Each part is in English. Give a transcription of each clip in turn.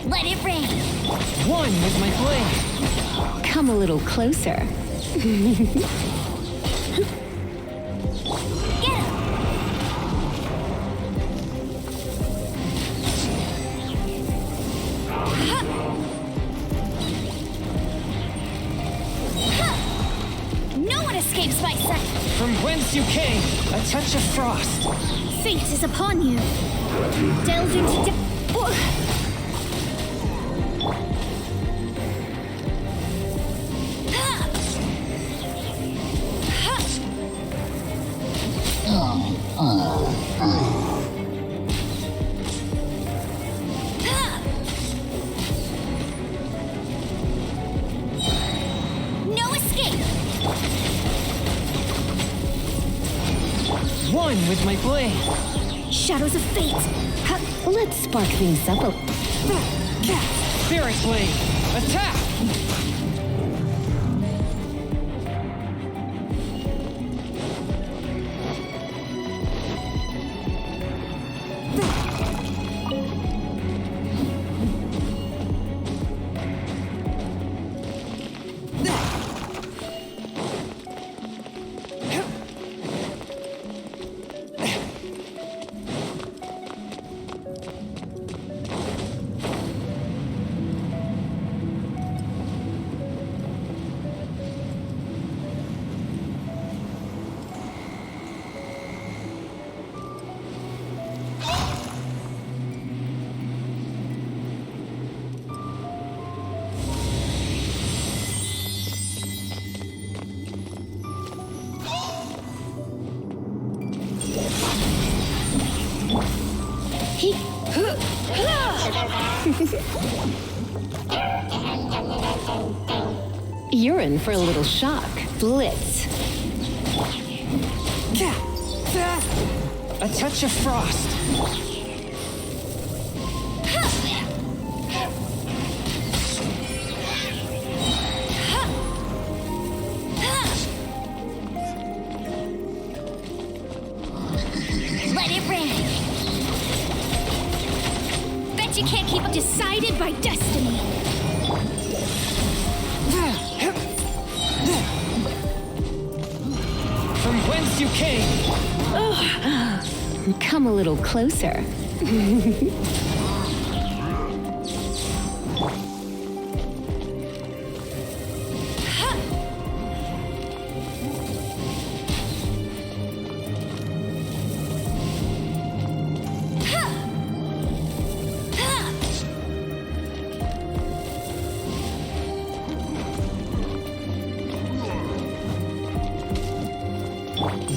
Let it rain! One with my blade! Come a little closer. Get him! No one escapes my sight! From whence you came, a touch of frost. Fate is upon you. Delve into no escape! One with my blade! Shadows of fate! Let's spark things up a... Spirit blade! Attack! You're in for a little shock. Blitz. A touch of frost. Let it rain. Bet you can't keep up. Decided by destiny. From whence you came. Come a little closer.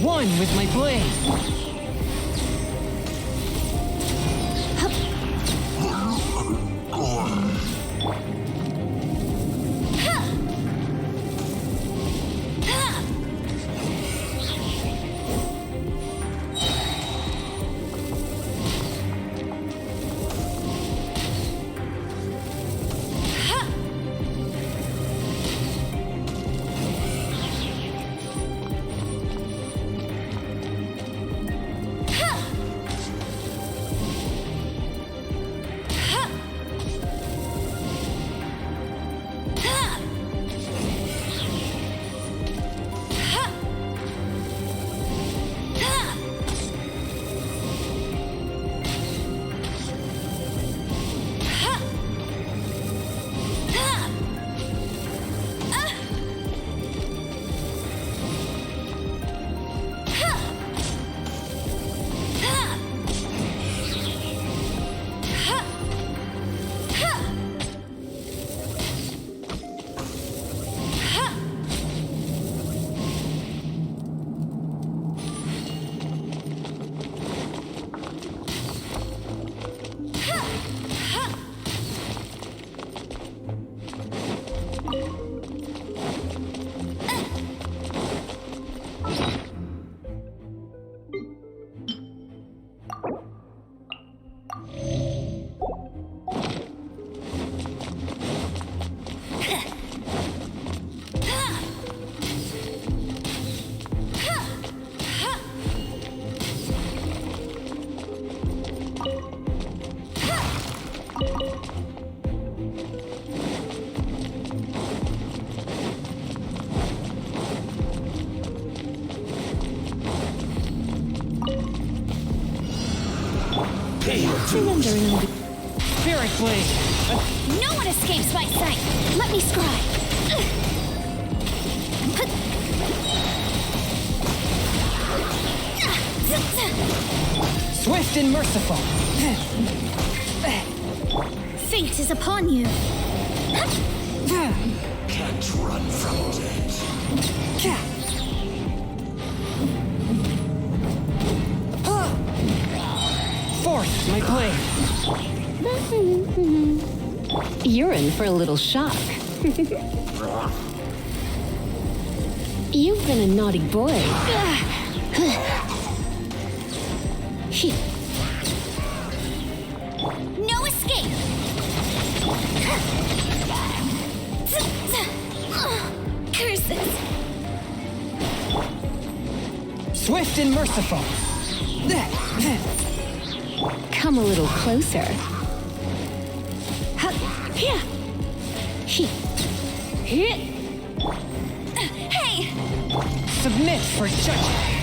One with my blade. Surrendering. Spirit Blade! No one escapes my sight! Let me scry! Swift and merciful! Fate is upon you! Can't run from death. Forth, my blade! You're in for a little shock. You've been a naughty boy. No escape! Curses! Swift and merciful! Come a little closer. Hey! Submit for judgment!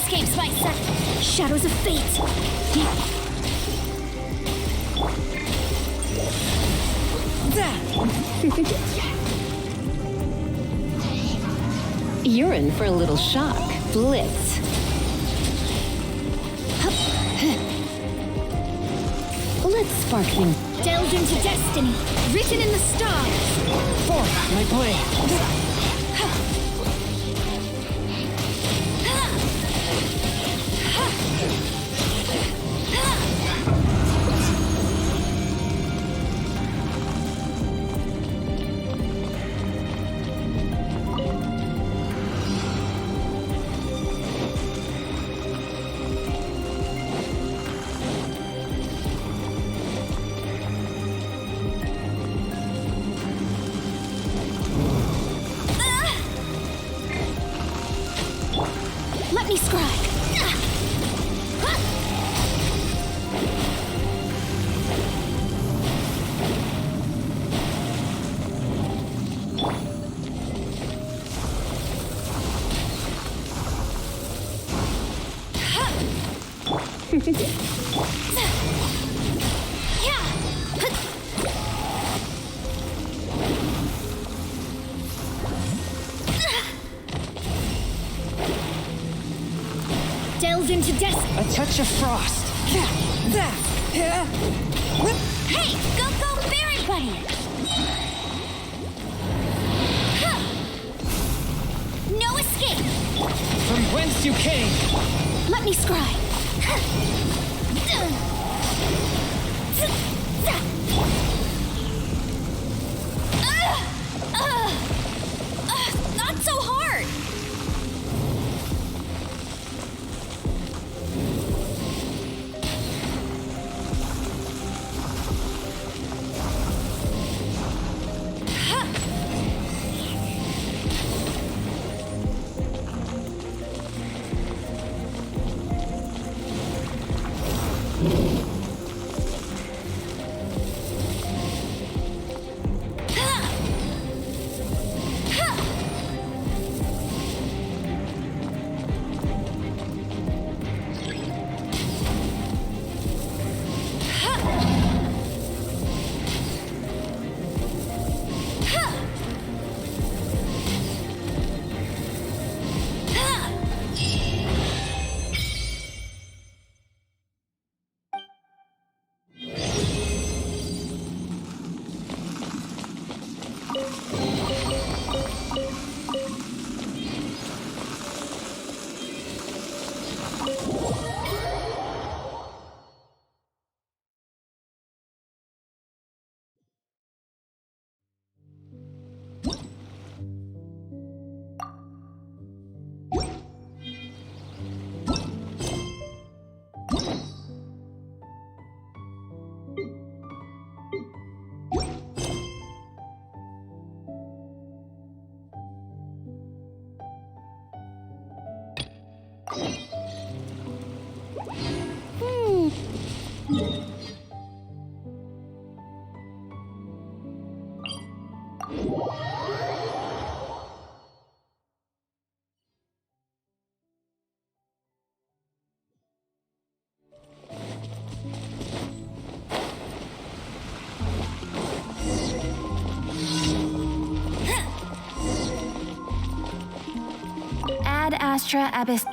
escapes my sight. Shadows of fate. You're in for a little shock. Blitz. Let's spark things. Delved into destiny, written in the stars. Forth, my blade. Let me scribe. Delved into destiny. A touch of frost. Hey, go, berry buddy! best you came! Let me scry. Not so hard! Ad Astra Abyss.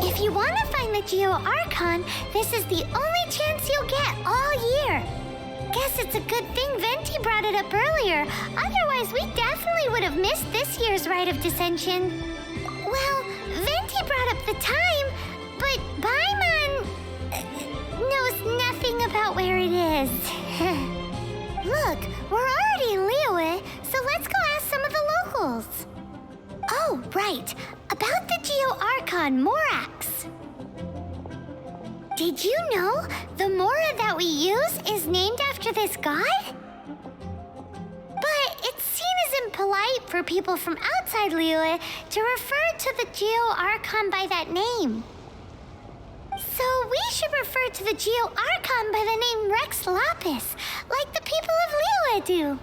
If you want to find the Geo Archon, this is the only chance you'll get all year. Guess it's a good thing Venti brought it up earlier. Otherwise, we definitely would have missed this year's Rite of Descension. Well, Venti brought up the time, but Paimon knows nothing about where it is. Look, we're already in Liyue, so let's go ask some of the locals. Oh, right. About the Geo Archon Morax. Did you know the Mora that we use is named after this god? But it's seen as impolite for people from outside Liyue to refer to the Geo Archon by that name. So we should refer to the Geo Archon by the name Rex Lapis, like the people of Liyue do.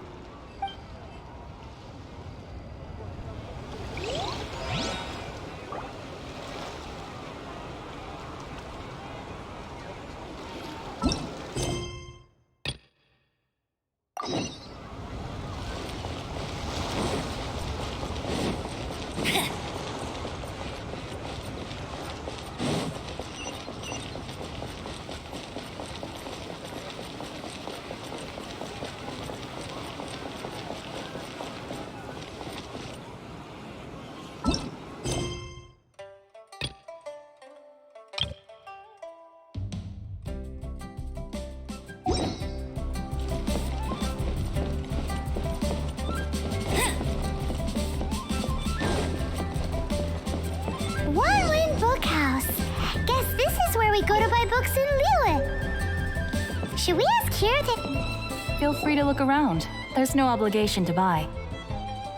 we go to buy books in Liyue. Should we ask here that... Feel free to look around. There's no obligation to buy.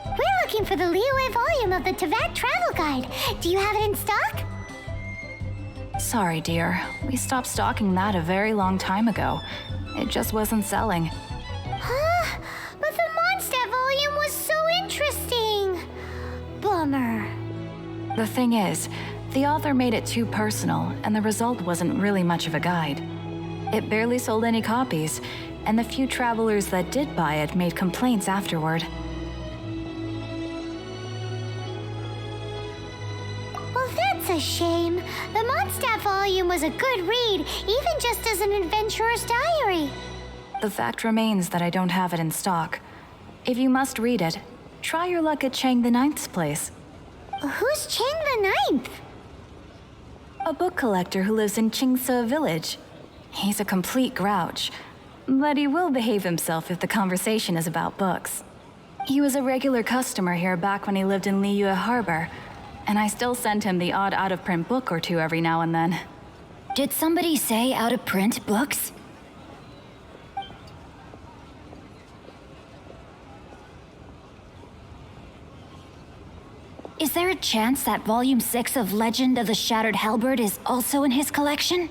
We're looking for the Liyue volume of the Teyvat Travel Guide. Do you have it in stock? Sorry, dear. We stopped stocking that a very long time ago. It just wasn't selling. Huh? But the Mondstadt volume was so interesting. Bummer. The thing is, the author made it too personal, and the result wasn't really much of a guide. It barely sold any copies, and the few travelers that did buy it made complaints afterward. Well, that's a shame. The Mondstadt volume was a good read, even just as an adventurer's diary. The fact remains that I don't have it in stock. If you must read it, try your luck at Chang the Ninth's place. Who's Chang the Ninth? A book collector who lives in Qingse village. He's a complete grouch, but he will behave himself if the conversation is about books. He was a regular customer here back when he lived in Liyue Harbor, and I still send him the odd out-of-print book or two every now and then. Did somebody say out-of-print books? Is there a chance that Volume 6 of Legend of the Shattered Halberd is also in his collection?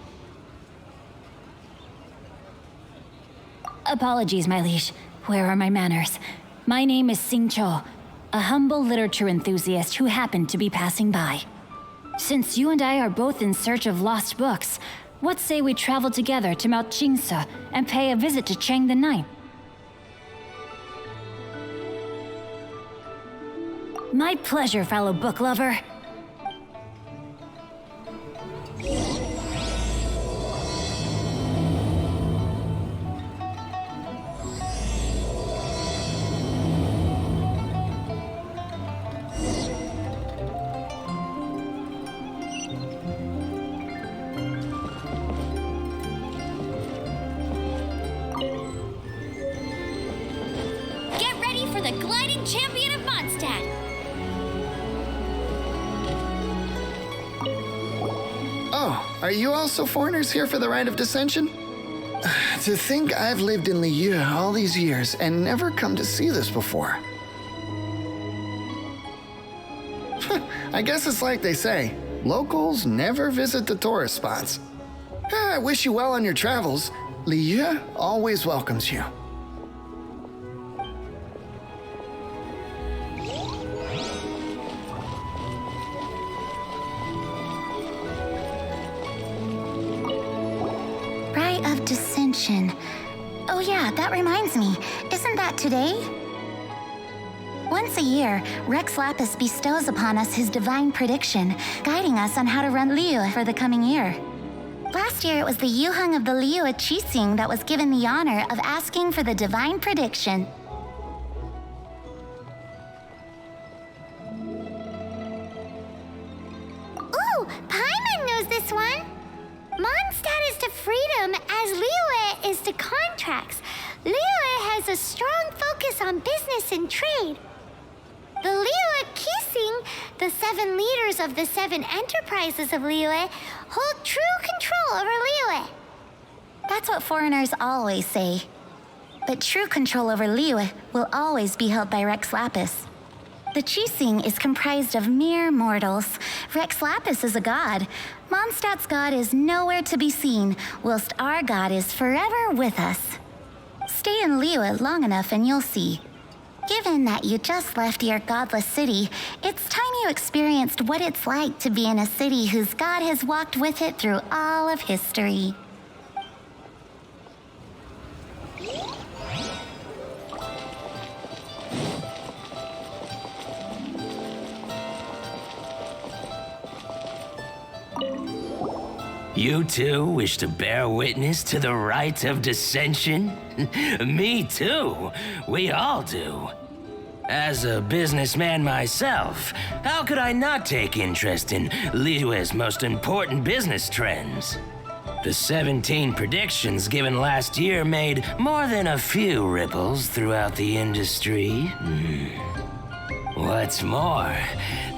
Apologies, my liege. Where are my manners? My name is Sing Cho, a humble literature enthusiast who happened to be passing by. Since you and I are both in search of lost books, what say we travel together to Mount Qingse and pay a visit to Chang the Ninth? My pleasure, fellow book lover. Get ready for the gliding champion of Mondstadt! Oh, are you also foreigners here for the Rite of Descension? To think I've lived in Liyue all these years and never come to see this before. I guess it's like they say, locals never visit the tourist spots. I wish you well on your travels. Liyue always welcomes you. Of Descension. Oh yeah, that reminds me. Isn't that today? Once a year, Rex Lapis bestows upon us his divine prediction, guiding us on how to run Liyue for the coming year. Last year, it was the Yuheng of the Liyue Qixing that was given the honor of asking for the divine prediction. Ooh, Paimon knows this one! Mondstadt is to freedom as Liyue is to contracts. Liyue has a strong focus on business and trade. The Liyue Qixing, the 7 leaders of the 7 enterprises of Liyue, hold true control over Liyue. That's what foreigners always say. But true control over Liyue will always be held by Rex Lapis. The Qixing is comprised of mere mortals. Rex Lapis is a god. Mondstadt's god is nowhere to be seen, whilst our god is forever with us. Stay in Liyue long enough and you'll see. Given that you just left your godless city, it's time you experienced what it's like to be in a city whose god has walked with it through all of history. You too wish to bear witness to the rite of Descension? Me too. We all do. As a businessman myself, how could I not take interest in Liyue's most important business trends? The 17 predictions given last year made more than a few ripples throughout the industry. What's more,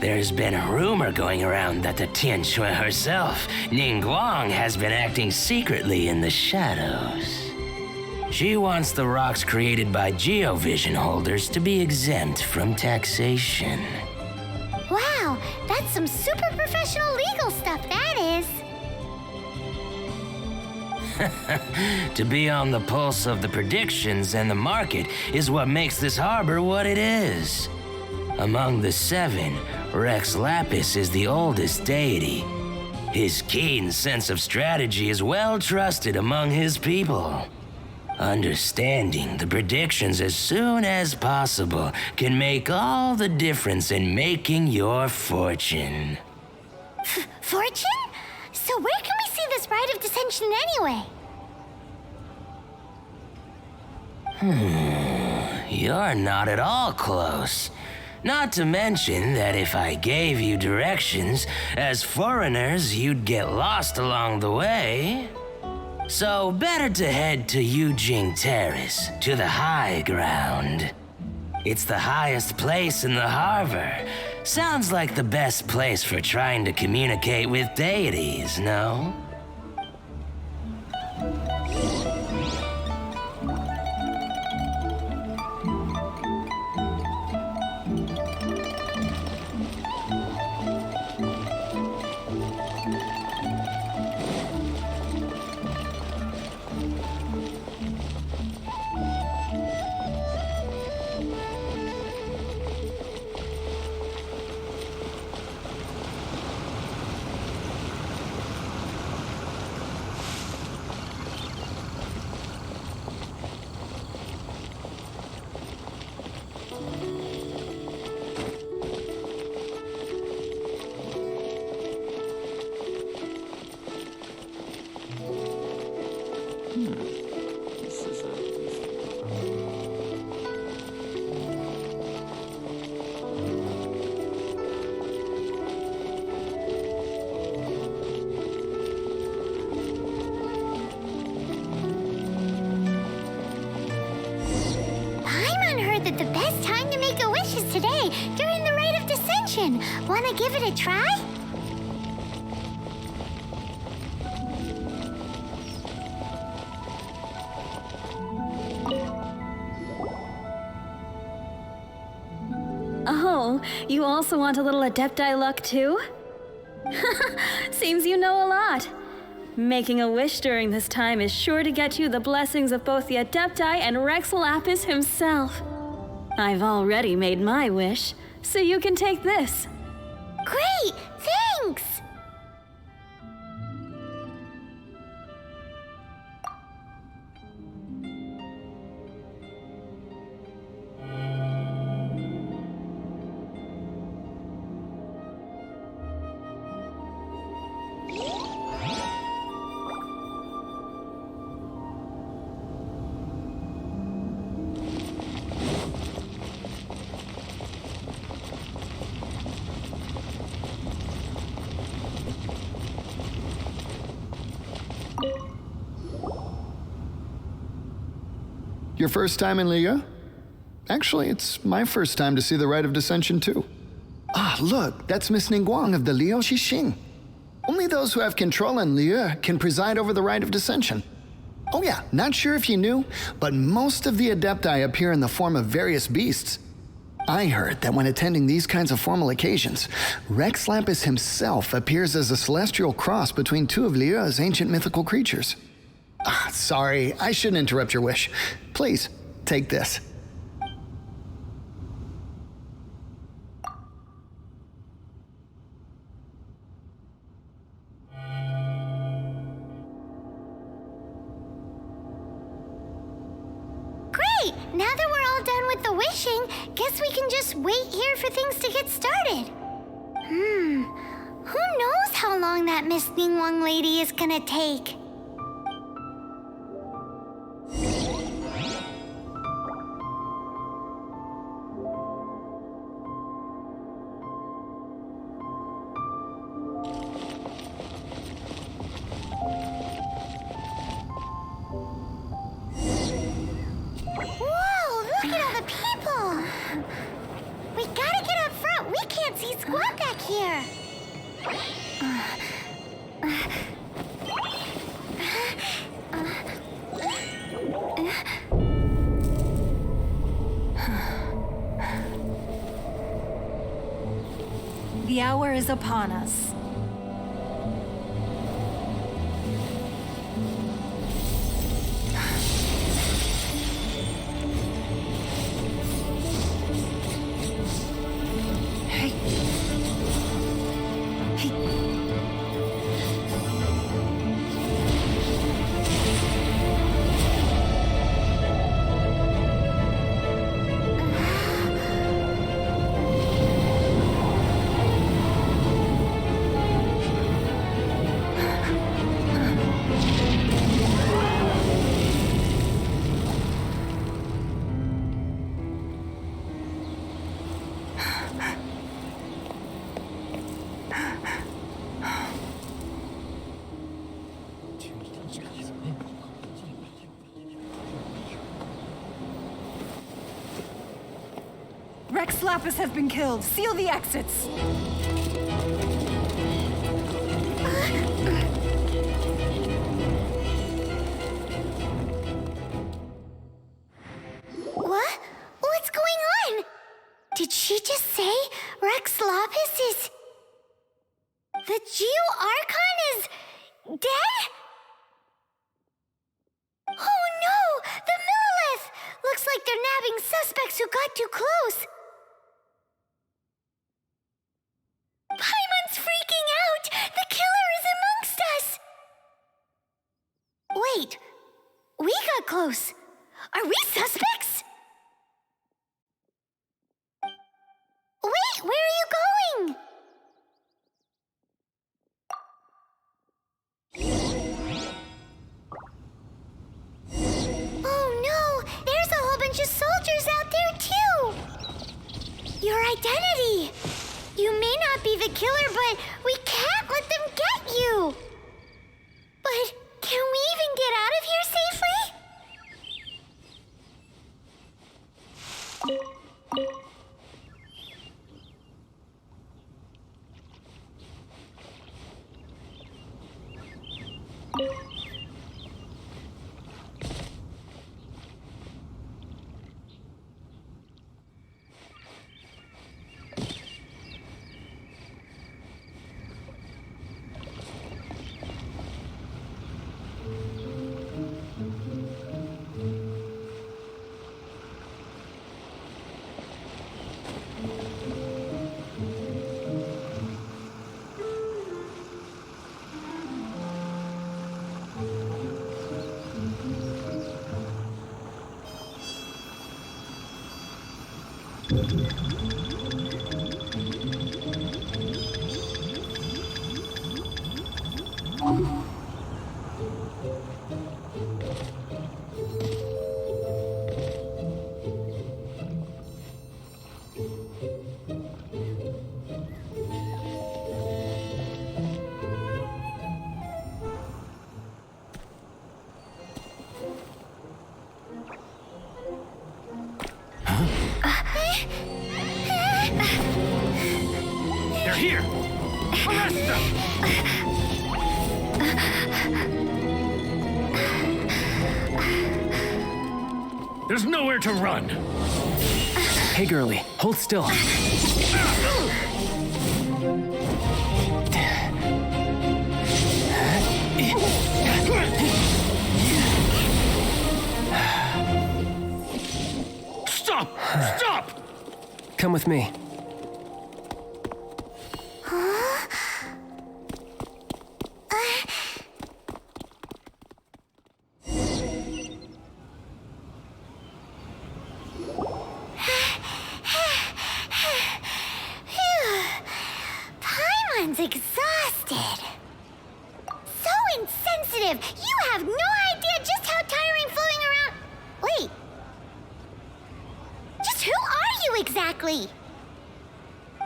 there's been a rumor going around that the Tianshui herself, Ningguang, has been acting secretly in the shadows. She wants the rocks created by geovision holders to be exempt from taxation. Wow, that's some super professional legal stuff, that is. To be on the pulse of the predictions and the market is what makes this harbor what it is. Among the seven, Rex Lapis is the oldest deity. His keen sense of strategy is well trusted among his people. Understanding the predictions as soon as possible can make all the difference in making your fortune. Fortune? So where can we see this rite of Descension anyway? You're not at all close. Not to mention that if I gave you directions, as foreigners, you'd get lost along the way. So better to head to Yujing Terrace, to the high ground. It's the highest place in the harbor. Sounds like the best place for trying to communicate with deities, no? That the best time to make a wish is today, during the rite of Descension. Wanna give it a try? Oh, you also want a little Adepti luck too? Seems you know a lot. Making a wish during this time is sure to get you the blessings of both the Adepti and Rex Lapis himself. I've already made my wish, so you can take this. Great! Thanks! Your first time in Liyue? Actually, it's my first time to see the Rite of Descension too. Ah, look, that's Miss Ningguang of the Liu Xixing. Only those who have control in Liyue can preside over the Rite of Descension. Oh yeah, not sure if you knew, but most of the Adepti appear in the form of various beasts. I heard that when attending these kinds of formal occasions, Rex Lapis himself appears as a celestial cross between two of Liyue's ancient mythical creatures. Ah, sorry, I shouldn't interrupt your wish. Please, take this. Great! Now that we're all done with the wishing, guess we can just wait here for things to get started. Who knows how long that Miss Ningguang lady is gonna take? Whoa, look at all the people! We gotta get The hour is upon us. Rex Lapis has been killed. Seal the exits. What? What's going on? Did she just say Rex Lapis is... The Geo-Archon is... dead? Oh no! The Millilith! Looks like they're nabbing suspects who got too close. Paimon's freaking out! The killer is amongst us! Wait, we got close. Are we suspects? Wait, where are you going? Oh no, there's a whole bunch of soldiers out there too! Your identity! You may not be the killer, but we can't let them get you! But can we even get out of here safely? They're here! Arrest them! There's nowhere to run! Hey, girlie, hold still. Stop! Stop! Come with me. Paimon's exhausted. So insensitive! You have no idea just how tiring floating around... Wait. Just who are you exactly?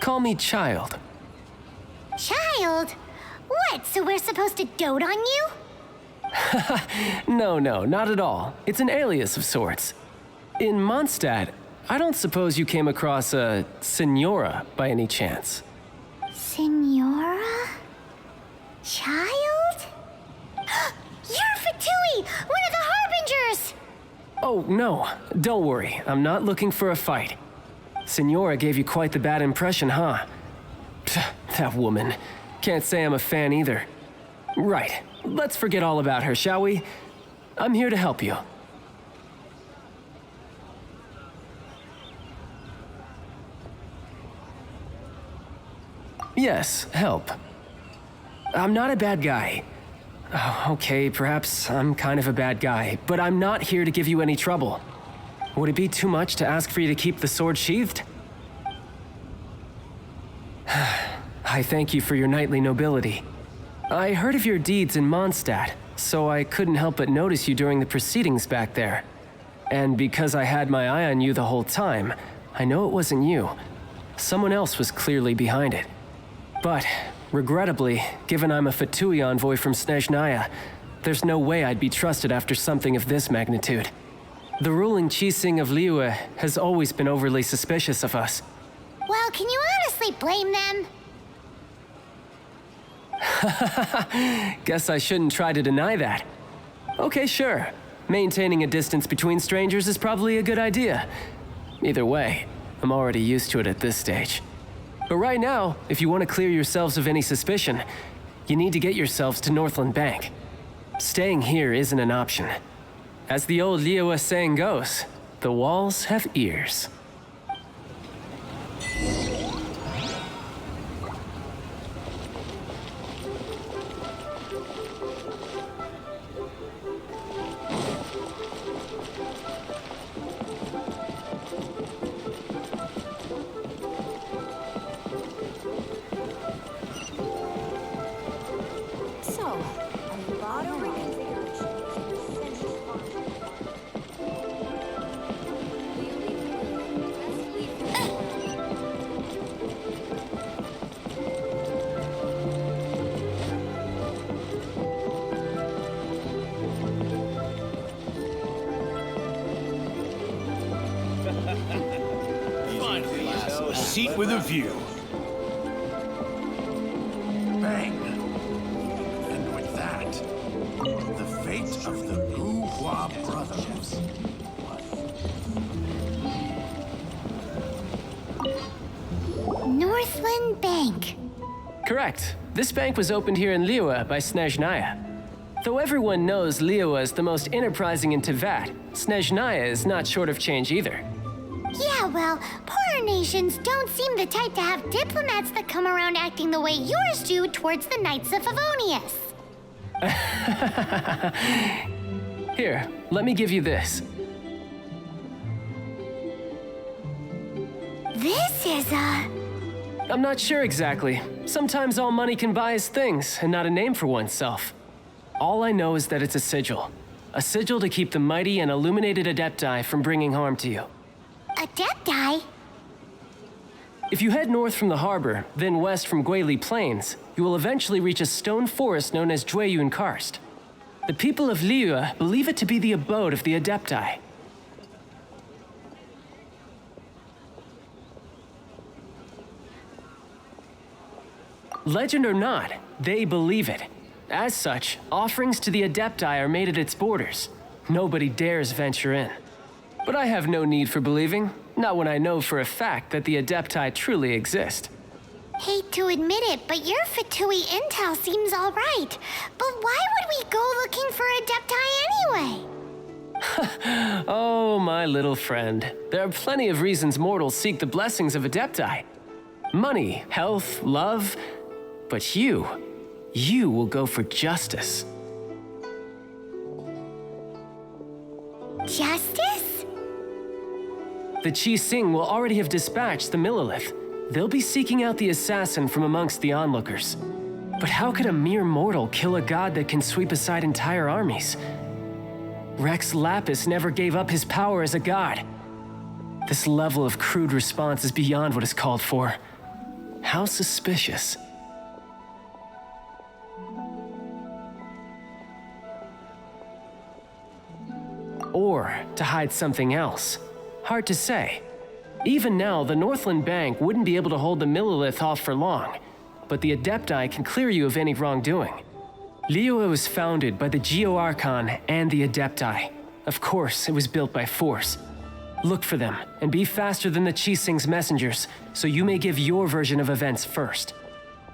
Call me Child. Child? What, so we're supposed to dote on you? No, not at all. It's an alias of sorts. In Mondstadt, I don't suppose you came across a Senora by any chance. Senora? Child? You're Fatui, one of the Harbingers! Oh, no. Don't worry. I'm not looking for a fight. Senora gave you quite the bad impression, huh? That woman. Can't say I'm a fan either. Right, let's forget all about her, shall we? I'm here to help you. Yes, help. I'm not a bad guy. Oh, okay, perhaps I'm kind of a bad guy, but I'm not here to give you any trouble. Would it be too much to ask for you to keep the sword sheathed? I thank you for your knightly nobility. I heard of your deeds in Mondstadt, so I couldn't help but notice you during the proceedings back there. And because I had my eye on you the whole time, I know it wasn't you. Someone else was clearly behind it. But, regrettably, given I'm a Fatui envoy from Snezhnaya, there's no way I'd be trusted after something of this magnitude. The ruling Qixing of Liyue has always been overly suspicious of us. Well, can you honestly blame them? Guess I shouldn't try to deny that. Okay, sure. Maintaining a distance between strangers is probably a good idea. Either way, I'm already used to it at this stage. But right now, if you want to clear yourselves of any suspicion, you need to get yourselves to Northland Bank. Staying here isn't an option. As the old Liyue saying goes, the walls have ears. A seat with a view. Bang. And with that, the fate of the Guhua brothers. Northland Bank. Correct. This bank was opened here in Liyue by Snezhnaya. Though everyone knows Liyue is the most enterprising in Teyvat, Snezhnaya is not short of change either. Yeah, well, poorer nations don't seem the type to have diplomats that come around acting the way yours do towards the Knights of Favonius. Here, let me give you this. This is I'm not sure exactly. Sometimes all money can buy is things, and not a name for oneself. All I know is that it's a sigil. A sigil to keep the mighty and illuminated Adepti from bringing harm to you. Adepti? If you head north from the harbor, then west from Guili Plains, you will eventually reach a stone forest known as Jueyun Karst. The people of Liyue believe it to be the abode of the Adepti. Legend or not, they believe it. As such, offerings to the Adepti are made at its borders. Nobody dares venture in. But I have no need for believing, not when I know for a fact that the Adepti truly exist. Hate to admit it, but your Fatui intel seems all right. But why would we go looking for Adepti anyway? Oh, my little friend. There are plenty of reasons mortals seek the blessings of Adepti. Money, health, love. But you will go for justice. Justice? The Qixing will already have dispatched the Millelith. They'll be seeking out the assassin from amongst the onlookers. But how could a mere mortal kill a god that can sweep aside entire armies? Rex Lapis never gave up his power as a god. This level of crude response is beyond what is called for. How suspicious. Or to hide something else. Hard to say. Even now, the Northland Bank wouldn't be able to hold the Millelith off for long, but the Adepti can clear you of any wrongdoing. Liyue was founded by the Geo-Archon and the Adepti. Of course, it was built by force. Look for them, and be faster than the Qixing's messengers, so you may give your version of events first.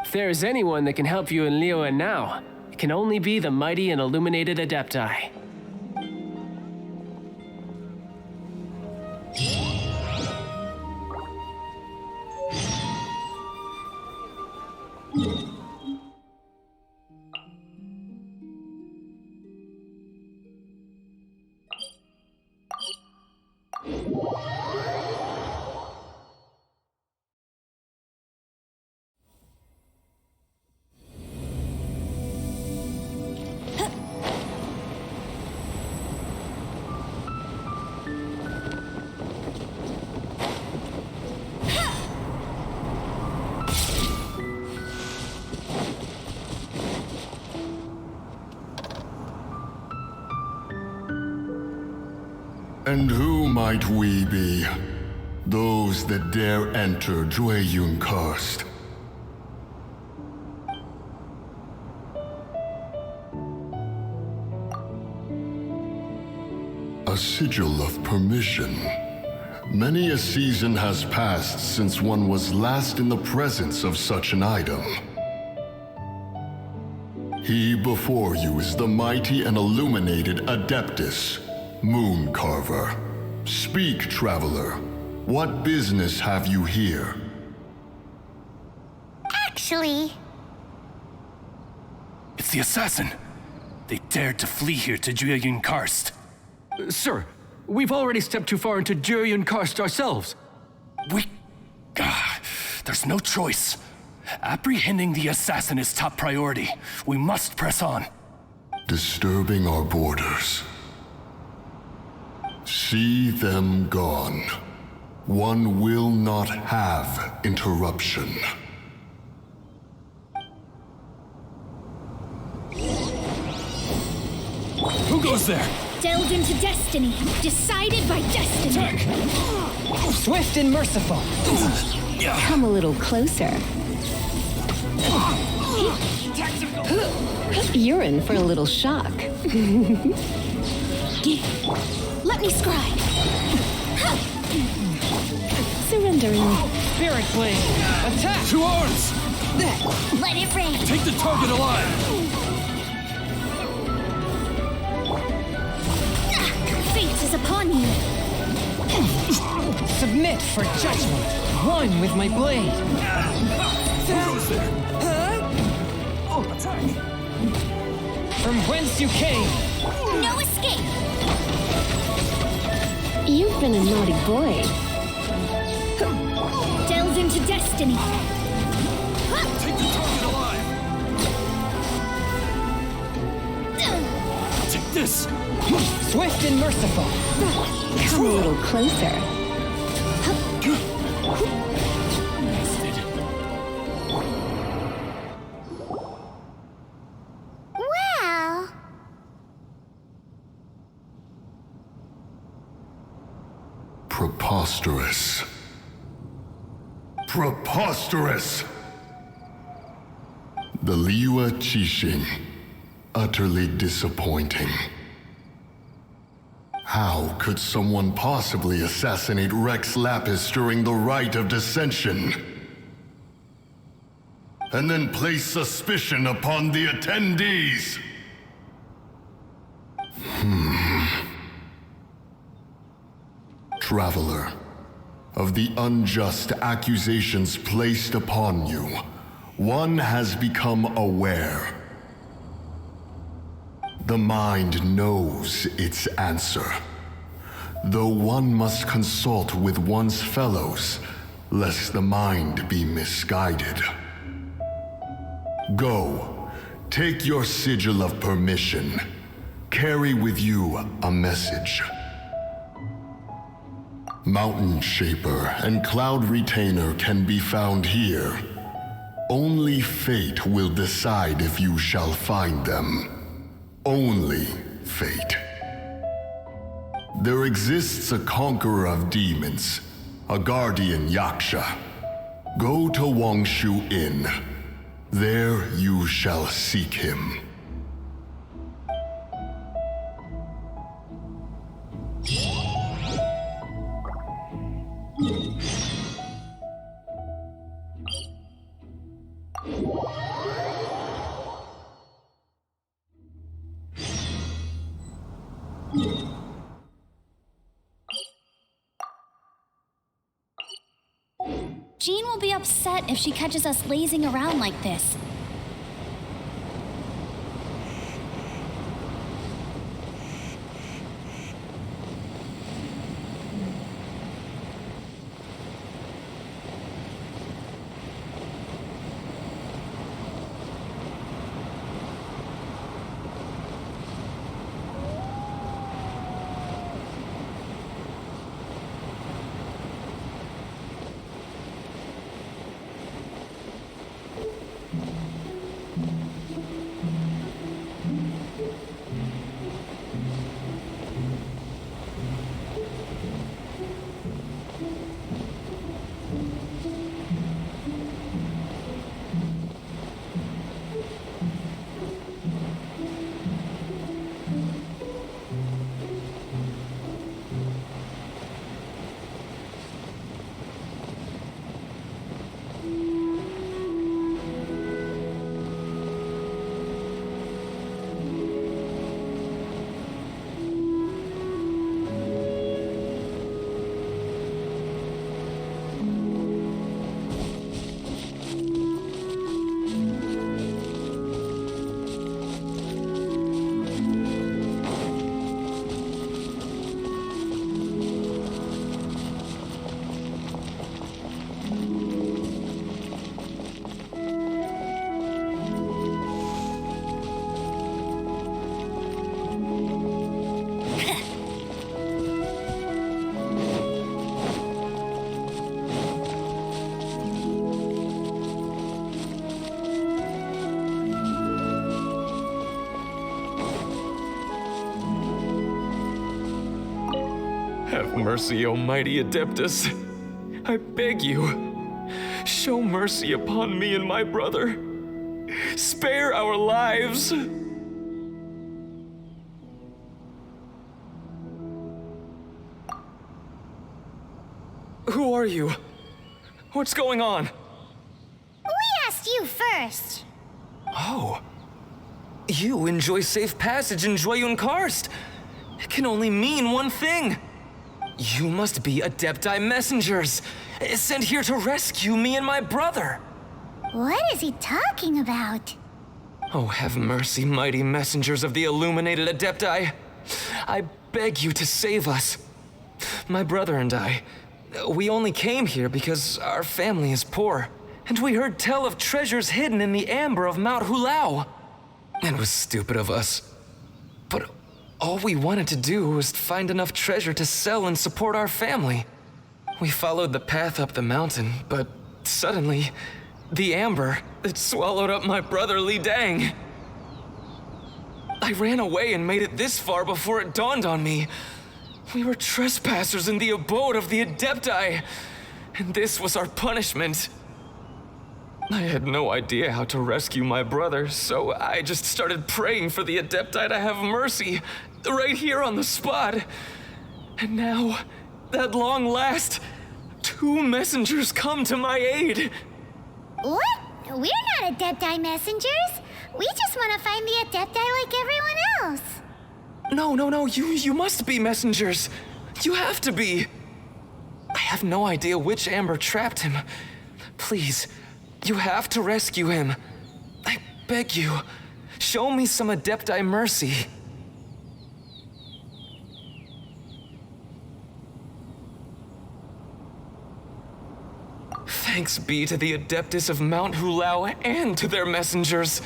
If there's anyone that can help you in Liyue now, it can only be the mighty and illuminated Adepti. And who might we be? Those that dare enter Jueyun Karst. A sigil of permission. Many a season has passed since one was last in the presence of such an item. He before you is the mighty and illuminated Adeptus, Moon Carver. Speak, traveler. What business have you here? Actually, It's the assassin. They dared to flee here to Jueyun Karst. Sir, we've already stepped too far into Jueyun Karst ourselves. There's no choice. Apprehending the assassin is top priority. We must press on. Disturbing our borders. See them gone. One will not have interruption. Who goes there? Delved into destiny, decided by destiny. Swift and merciful. Come a little closer. You're in for a little shock. Let me scry. Surrendering. Spirit blade. Attack! To arms! Let it rain. Take the target alive! Fate is upon you. Submit for judgment. One with my blade. Who goes there? Oh, attack! From whence you came. No escape. You've been a naughty boy. Delved into destiny. Take the target alive! Take this! Swift and merciful. Come a little closer. well, Preposterous. Preposterous! The Liyue Qixing. Utterly disappointing. How could someone possibly assassinate Rex Lapis during the rite of Descension? And then place suspicion upon the attendees? Traveler, of the unjust accusations placed upon you, one has become aware. The mind knows its answer, though one must consult with one's fellows, lest the mind be misguided. Go, take your sigil of permission. Carry with you a message. Mountain Shaper and Cloud Retainer can be found here. Only fate will decide if you shall find them. Only fate. There exists a conqueror of demons, a guardian Yaksha. Go to Wangshu Inn. There you shall seek him. you Jean will be upset if she catches us lazing around like this. Have mercy, O mighty Adeptus. I beg you, show mercy upon me and my brother. Spare our lives. Who are you? What's going on? We asked you first. Oh. You enjoy safe passage in Jueyun Karst. It can only mean one thing. You must be Adepti messengers, sent here to rescue me and my brother. What is he talking about? Oh, have mercy, mighty messengers of the illuminated Adepti. I beg you to save us. My brother and I, we only came here because our family is poor, and we heard tell of treasures hidden in the amber of Mount Hulao. It was stupid of us. But all we wanted to do was find enough treasure to sell and support our family. We followed the path up the mountain, but suddenly, the amber, it swallowed up my brother Li Dang. I ran away and made it this far before it dawned on me. We were trespassers in the abode of the Adepti, and this was our punishment. I had no idea how to rescue my brother, so I just started praying for the Adepti to have mercy, right here on the spot. And now, at long last, 2 messengers come to my aid. What? We're not Adepti messengers. We just want to find the Adepti like everyone else. No, you must be messengers. You have to be. I have no idea which amber trapped him. Please, you have to rescue him. I beg you, show me some Adepti mercy. Thanks be to the Adeptus of Mount Hulao and to their messengers.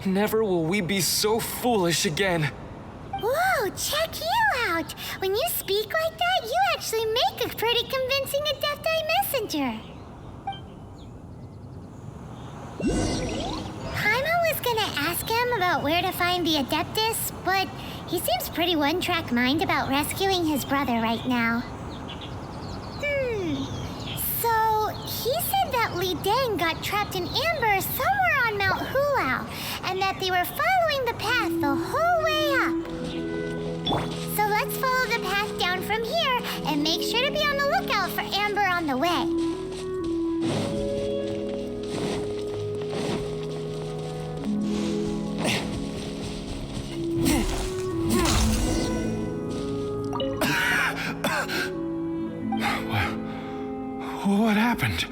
Never will we be so foolish again. Whoa, check you out! When you speak like that, you actually make a pretty convincing Adepti messenger. Paimon was gonna ask him about where to find the Adeptus, but he seems pretty one-track mind about rescuing his brother right now. So, he said that Li Dang got trapped in amber somewhere on Mount Hulao, and that they were following the path the whole way up. So let's follow the path down from here, and make sure to be on the lookout for amber on the way. What happened?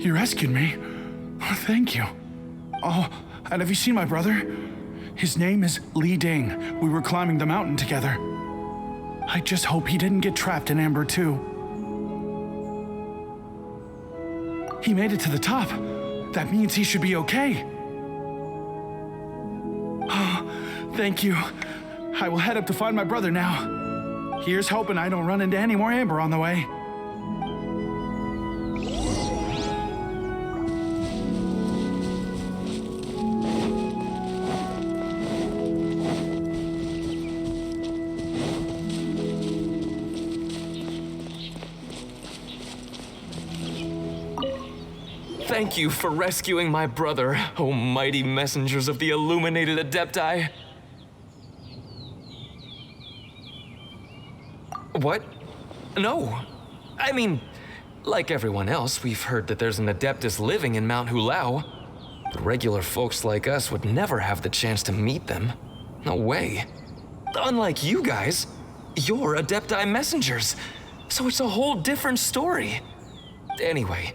You rescued me. Oh, thank you. Oh, and have you seen my brother? His name is Li Ding. We were climbing the mountain together. I just hope he didn't get trapped in Amber too. He made it to the top. That means he should be okay. Oh, thank you. I will head up to find my brother now. Here's hoping I don't run into any more Amber on the way. Thank you for rescuing my brother, O mighty messengers of the illuminated Adepti. What? No. I mean, like everyone else, we've heard that there's an Adeptus living in Mount Hulao. But regular folks like us would never have the chance to meet them. No way. Unlike you guys, you're Adepti messengers, so it's a whole different story. Anyway,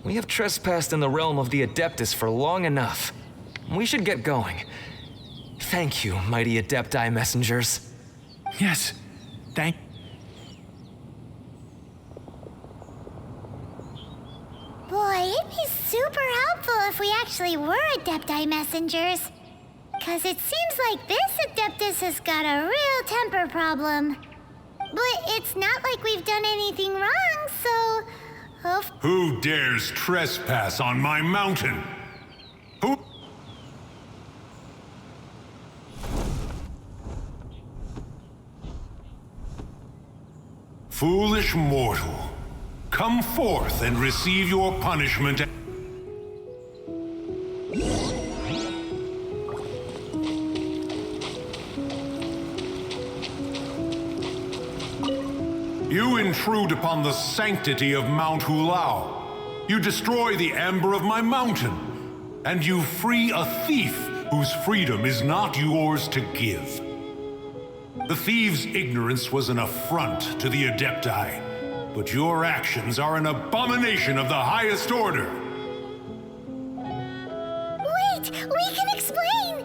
we have trespassed in the realm of the Adeptus for long enough. We should get going. Thank you, mighty Adepti messengers. Yes, thank. Boy, it'd be super helpful if we actually were Adepti messengers. Cause it seems like this Adeptus has got a real temper problem. But it's not like we've done anything wrong, so... Who dares trespass on my mountain? Who? Foolish mortal, come forth and receive your punishment. You intrude upon the sanctity of Mount Hulao. You destroy the amber of my mountain. And you free a thief whose freedom is not yours to give. The thief's ignorance was an affront to the Adepti, but your actions are an abomination of the highest order. Wait, we can explain!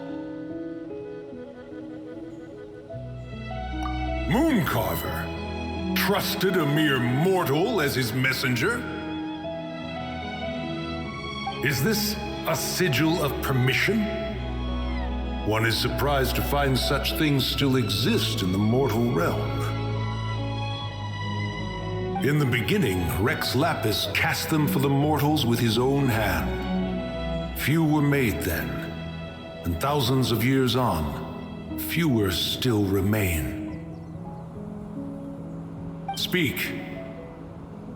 Mooncarver trusted a mere mortal as his messenger? Is this a sigil of permission? One is surprised to find such things still exist in the mortal realm. In the beginning, Rex Lapis cast them for the mortals with his own hand. Few were made then, and thousands of years on, fewer still remain. Speak.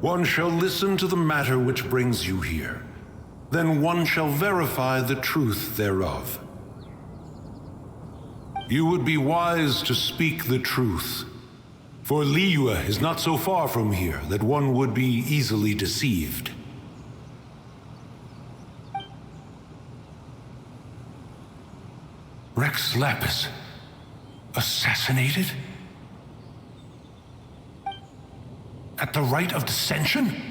One shall listen to the matter which brings you here. Then one shall verify the truth thereof. You would be wise to speak the truth, for Liyue is not so far from here that one would be easily deceived. Rex Lapis, assassinated? At the rite of Descension?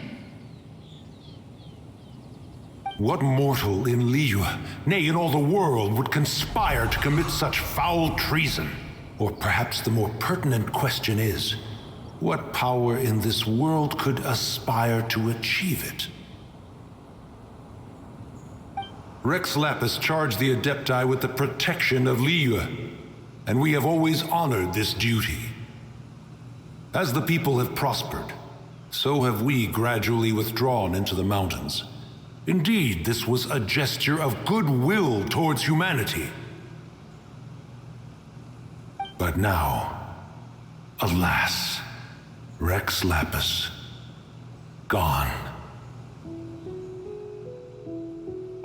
What mortal in Liyue, nay, in all the world, would conspire to commit such foul treason? Or perhaps the more pertinent question is, what power in this world could aspire to achieve it? Rex Lapis charged the Adepti with the protection of Liyue, and we have always honored this duty. As the people have prospered, so have we gradually withdrawn into the mountains. Indeed, this was a gesture of goodwill towards humanity. But now, alas, Rex Lapis, gone.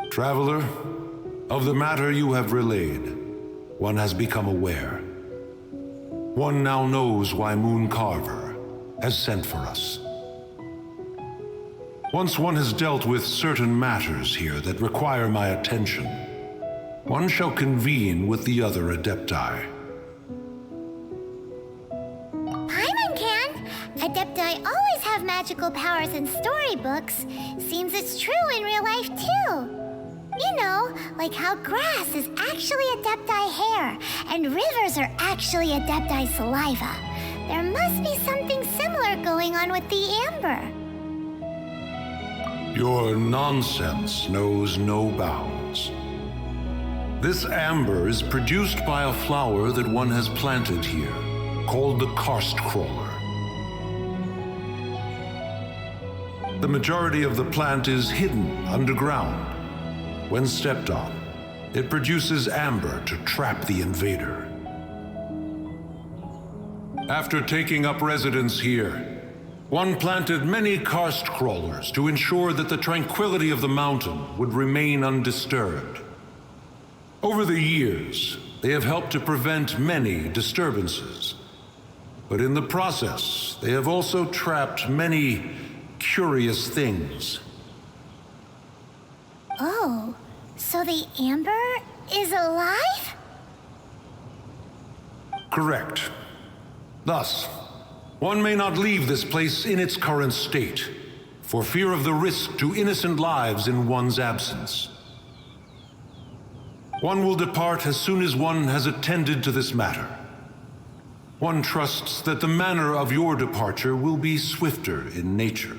Traveler, of the matter you have relayed, one has become aware. One now knows why Mooncarver has sent for us. Once one has dealt with certain matters here that require my attention, one shall convene with the other Adepti. Paimon can. Adepti always have magical powers in storybooks. Seems it's true in real life, too. You know, like how grass is actually Adepti hair, and rivers are actually Adepti saliva. There must be something similar going on with the amber. Your nonsense knows no bounds. This amber is produced by a flower that one has planted here, called the karst crawler. The majority of the plant is hidden underground. When stepped on, it produces amber to trap the invader. After taking up residence here, one planted many karst crawlers to ensure that the tranquility of the mountain would remain undisturbed. Over the years, they have helped to prevent many disturbances. But in the process, they have also trapped many curious things. Oh, so the amber is alive? Correct. Thus, one may not leave this place in its current state, for fear of the risk to innocent lives in one's absence. One will depart as soon as one has attended to this matter. One trusts that the manner of your departure will be swifter in nature.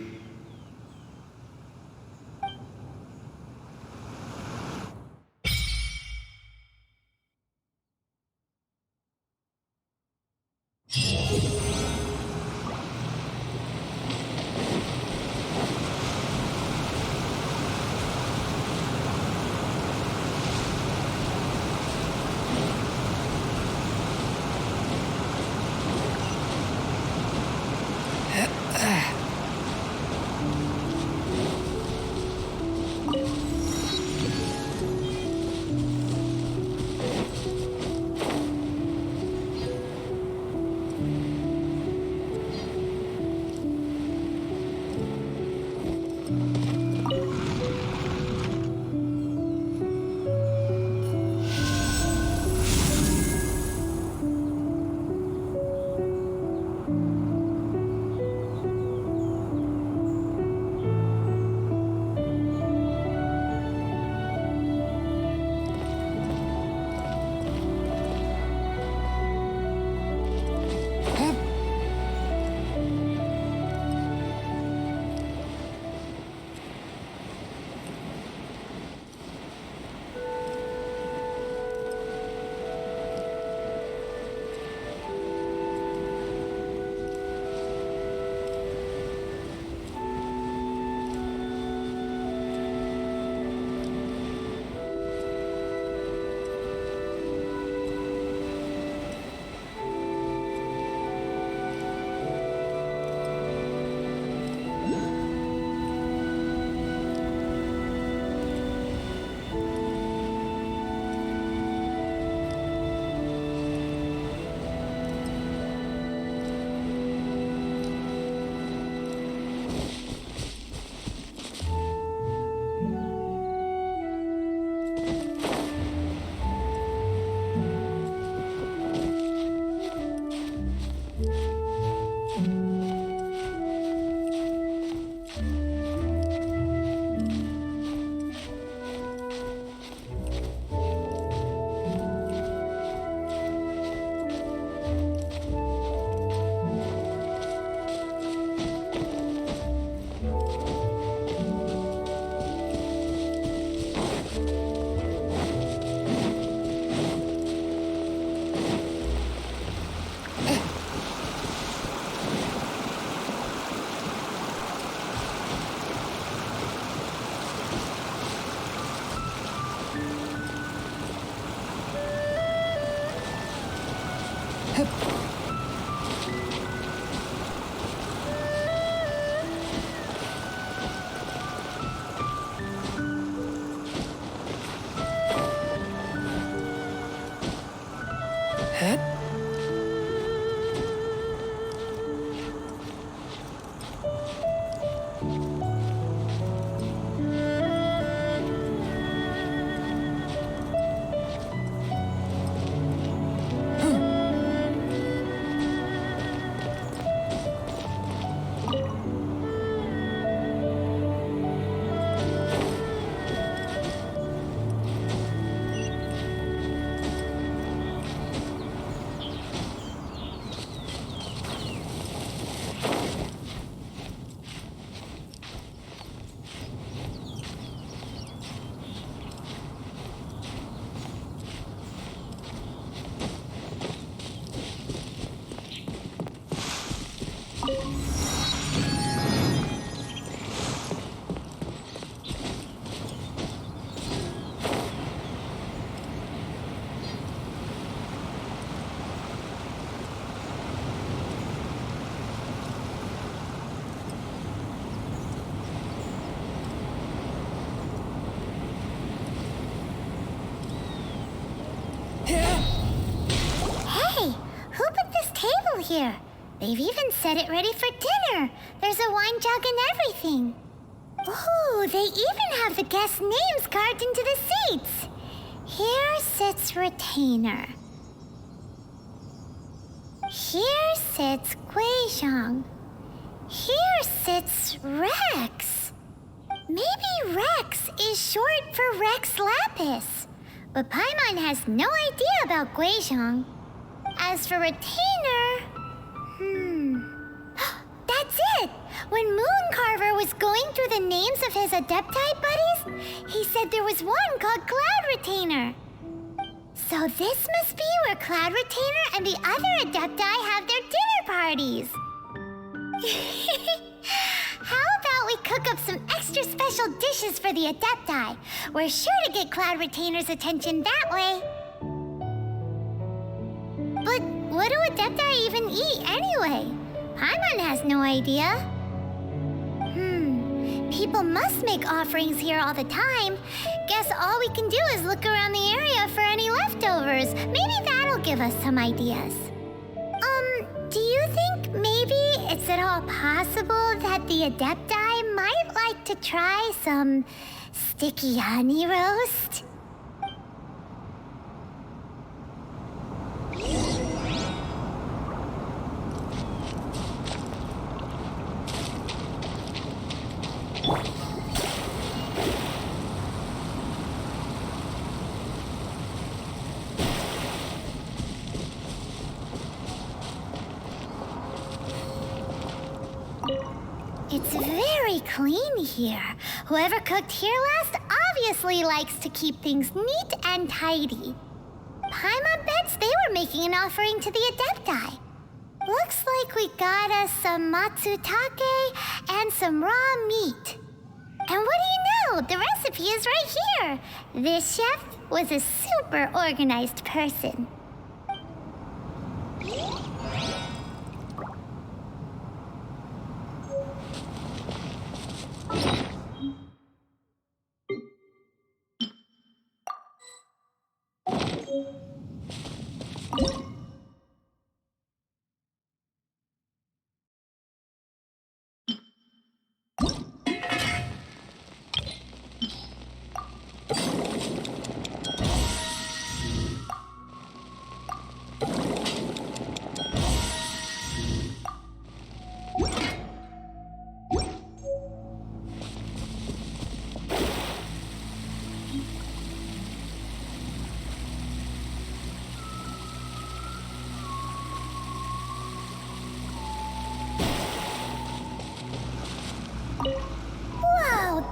Here. They've even set it ready for dinner. There's a wine jug and everything. Ooh, they even have the guests' names carved into the seats. Here sits Retainer. Here sits Guizhong. Here sits Rex. Maybe Rex is short for Rex Lapis. But Paimon has no idea about Guizhong. As for Retainer... That's it! When Mooncarver was going through the names of his Adepti buddies, he said there was one called Cloud Retainer. So this must be where Cloud Retainer and the other Adepti have their dinner parties. How about we cook up some extra special dishes for the Adepti? We're sure to get Cloud Retainer's attention that way. But what do Adepti even eat anyway? Paimon has no idea. People must make offerings here all the time. Guess all we can do is look around the area for any leftovers. Maybe that'll give us some ideas. Do you think maybe it's at all possible that the Adepti might like to try some sticky honey roast? It's very clean here. Whoever cooked here last obviously likes to keep things neat and tidy. Paimon bets they were making an offering to the Adepti. Looks like we got us some matsutake and some raw meat. And what do you know? The recipe is right here. This chef was a super organized person.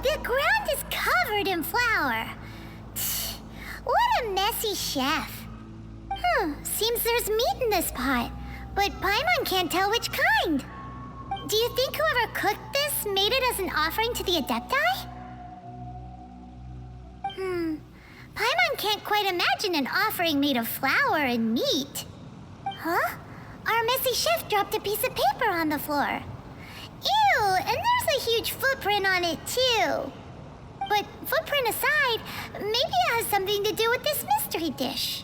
The ground is covered in flour. What a messy chef. Seems there's meat in this pot, but Paimon can't tell which kind. Do you think whoever cooked this made it as an offering to the Adepti? Paimon can't quite imagine an offering made of flour and meat. Huh? Our messy chef dropped a piece of paper on the floor. Ew, and there's a huge footprint on it, too. But footprint aside, maybe it has something to do with this mystery dish.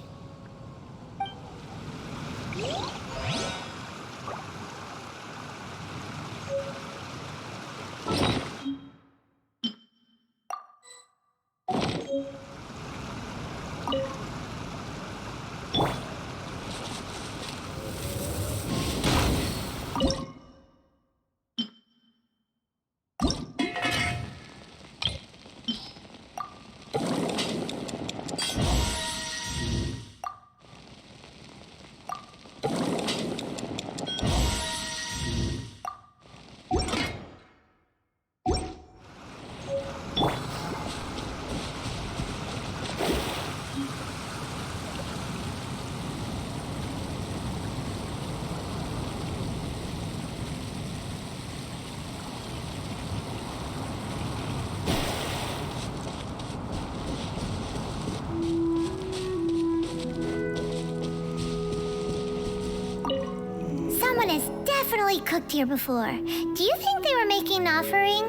Someone has definitely cooked here before. Do you think they were making an offering?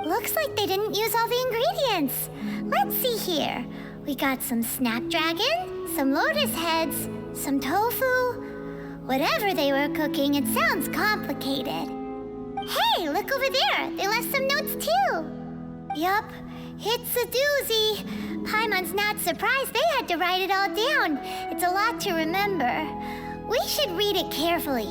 Looks like they didn't use all the ingredients. Let's see here. We got some snapdragon, some lotus heads, some tofu. Whatever they were cooking, it sounds complicated. Hey, look over there. They left some notes too. Yup, it's a doozy. Paimon's not surprised they had to write it all down. It's a lot to remember. We should read it carefully.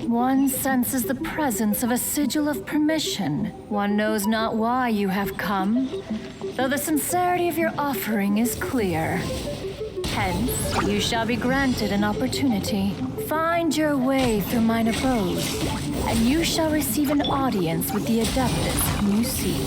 One senses the presence of a sigil of permission. One knows not why you have come, though the sincerity of your offering is clear. Hence, you shall be granted an opportunity. Find your way through mine abode, and you shall receive an audience with the Adeptus whom you seek.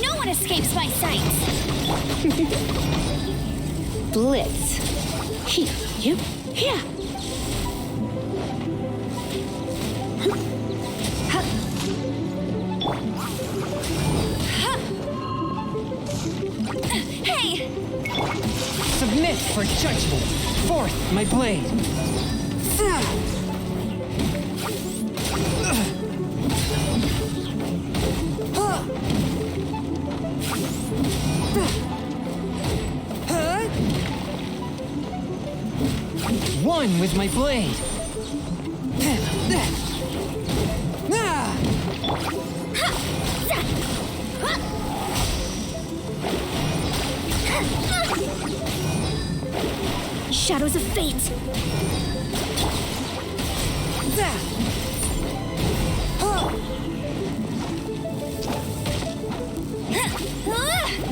No one escapes my sight! Blitz. Here. Hey! Submit for judgment. Forth my blade. One with my blade. Shadows of fate!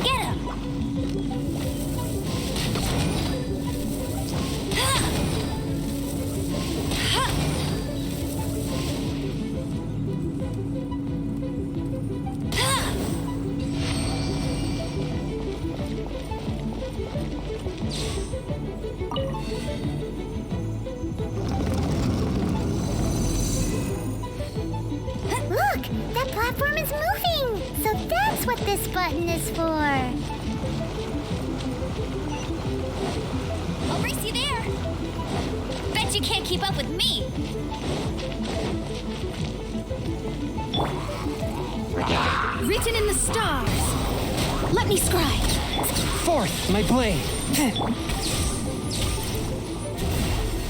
Get him! Look, that platform is moving. So that's what this button is for. I'll race you there! Bet you can't keep up with me! Written in the stars! Let me scribe! Forth my blade.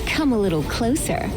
Come a little closer.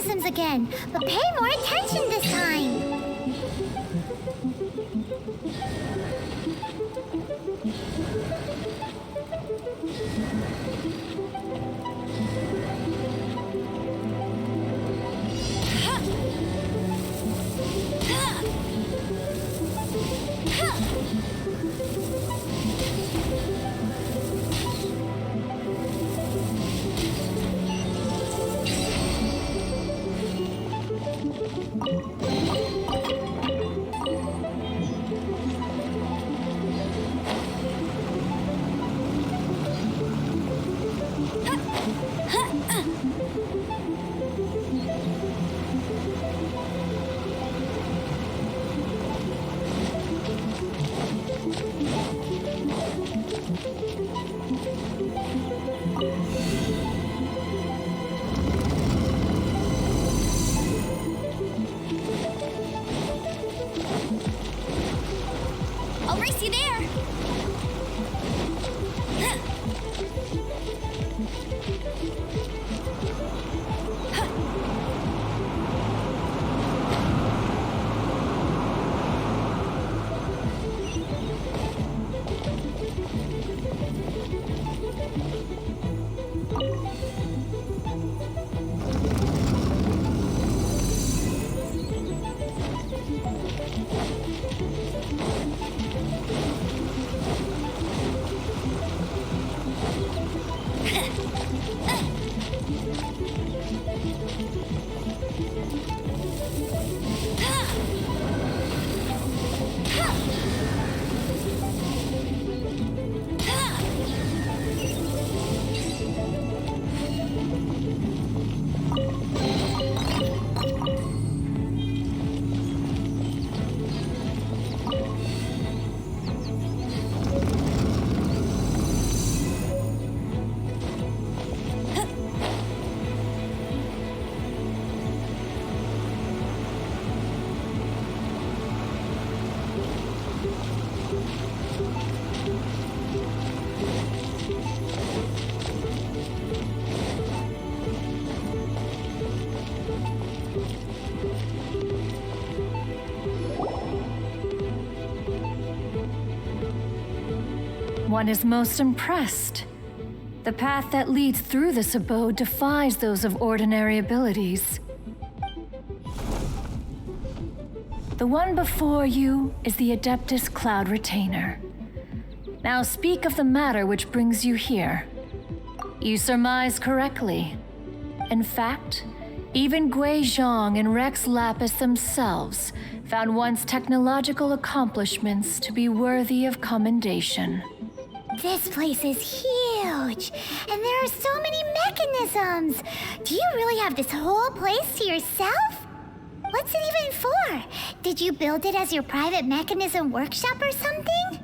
mechanisms again, but pay more attention this time. I'll race you there. One is most impressed. The path that leads through this abode defies those of ordinary abilities. The one before you is the Adeptus Cloud Retainer. Now speak of the matter which brings you here. You surmise correctly. In fact, even Gui Zhang and Rex Lapis themselves found one's technological accomplishments to be worthy of commendation. This place is huge, and there are so many mechanisms. Do you really have this whole place to yourself? What's it even for? Did you build it as your private mechanism workshop or something?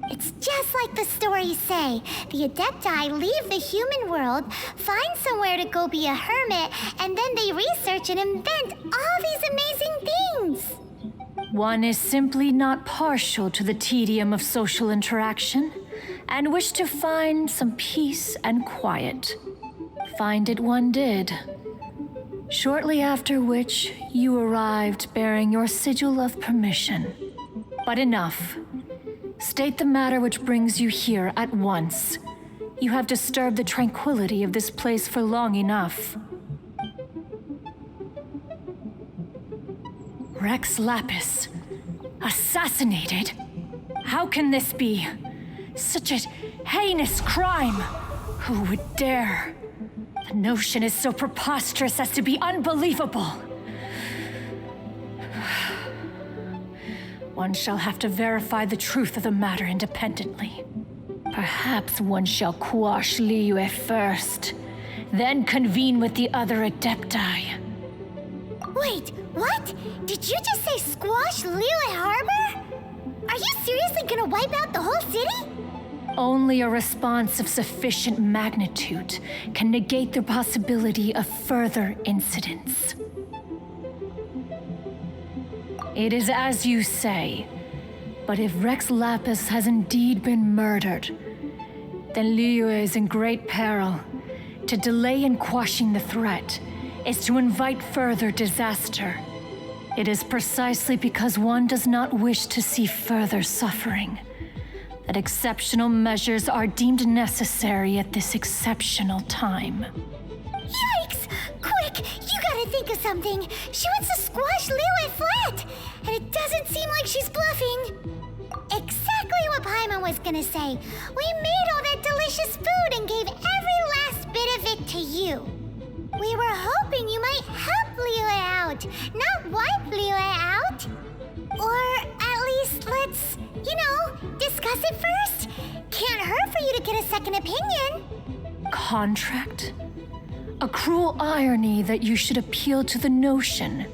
It's just like the stories say. The Adepti leave the human world, find somewhere to go be a hermit, and then they research and invent all these amazing things. One is simply not partial to the tedium of social interaction and wished to find some peace and quiet. Find it one did. Shortly after which, you arrived bearing your sigil of permission. But enough. State the matter which brings you here at once. You have disturbed the tranquility of this place for long enough. Rex Lapis, assassinated? How can this be? Such a heinous crime! Who would dare? The notion is so preposterous as to be unbelievable. One shall have to verify the truth of the matter independently. Perhaps one shall quash Liyue first, then convene with the other Adepti. Wait, what? Did you just say squash Liyue Harbor? Are you seriously gonna wipe out the whole city? Only a response of sufficient magnitude can negate the possibility of further incidents. It is as you say, but if Rex Lapis has indeed been murdered, then Liyue is in great peril. To delay in quashing the threat, is to invite further disaster. It is precisely because one does not wish to see further suffering that exceptional measures are deemed necessary at this exceptional time. Yikes! Quick, you gotta think of something. She wants to squash Liyue flat, and it doesn't seem like she's bluffing. Exactly what Paimon was gonna say. We made all that delicious food and gave every last bit of it to you. We were hoping you might help Liyue out, not wipe Liyue out. Or at least let's, discuss it first. Can't hurt for you to get a second opinion. Contract? A cruel irony that you should appeal to the notion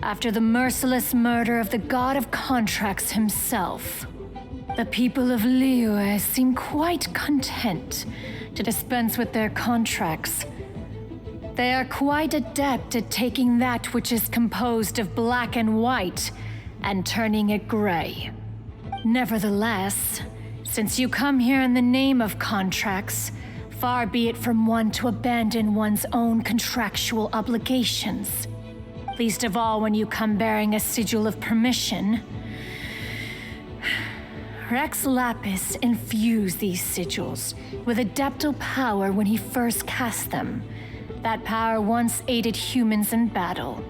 after the merciless murder of the god of contracts himself. The people of Liyue seem quite content to dispense with their contracts. They are quite adept at taking that which is composed of black and white and turning it gray. Nevertheless, since you come here in the name of contracts, far be it from one to abandon one's own contractual obligations. Least of all when you come bearing a sigil of permission. Rex Lapis infused these sigils with adeptal power when he first cast them. That power once aided humans in battle.